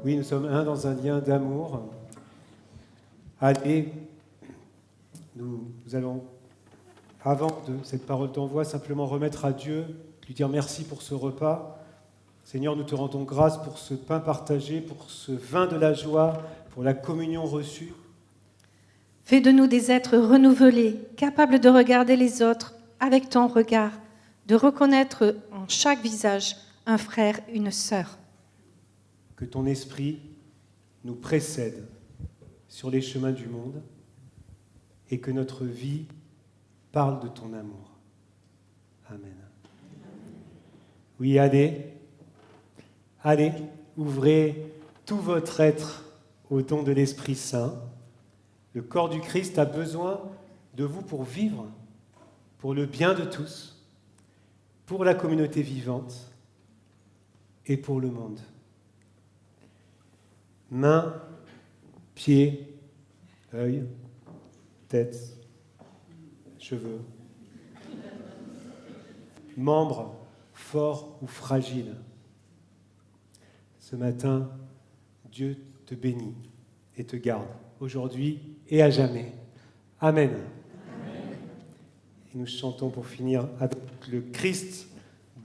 Oui, nous sommes un dans un lien d'amour. Allez, nous allons, avant de cette parole d'envoi, simplement remettre à Dieu, lui dire merci pour ce repas. Seigneur, nous te rendons grâce pour ce pain partagé, pour ce vin de la joie, pour la communion reçue. Fais de nous des êtres renouvelés, capables de regarder les autres avec ton regard, de reconnaître en chaque visage un frère, une sœur. Que ton esprit nous précède sur les chemins du monde et que notre vie parle de ton amour. Amen. Oui, allez, ouvrez tout votre être au don de l'Esprit Saint. Le corps du Christ a besoin de vous pour vivre, pour le bien de tous, pour la communauté vivante et pour le monde. Mains, pieds, œil, tête, cheveux, membres forts ou fragiles. Ce matin, Dieu te bénit et te garde, aujourd'hui et à jamais. Amen. Amen. Et nous chantons pour finir avec le Christ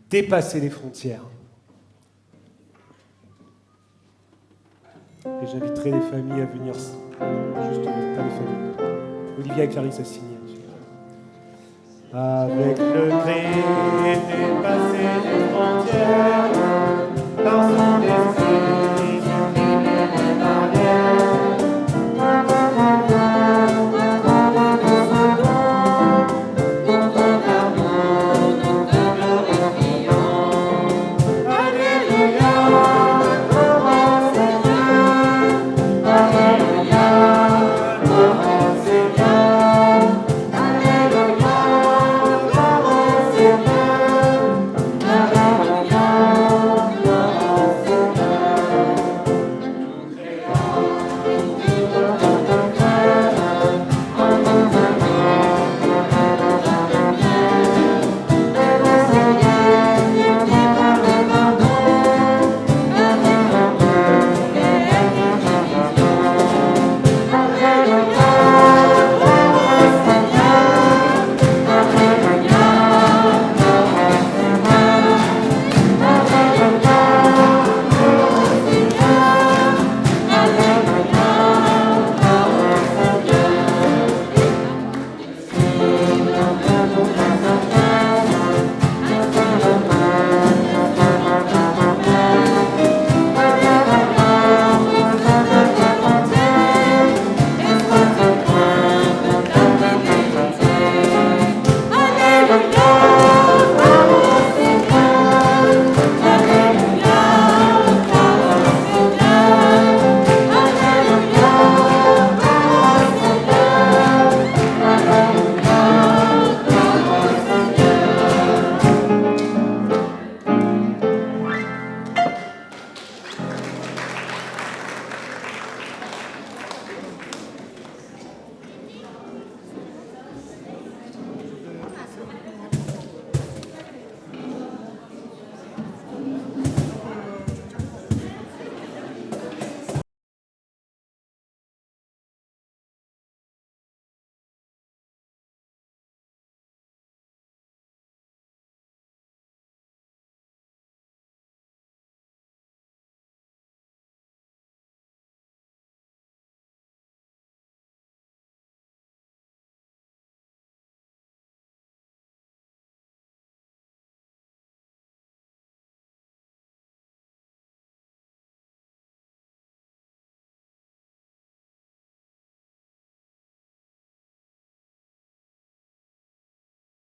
dépasser les frontières. Et j'inviterai les familles à venir, juste pas les familles. Olivia et Clarisse à signer. Avec le Christ dépasser les frontières,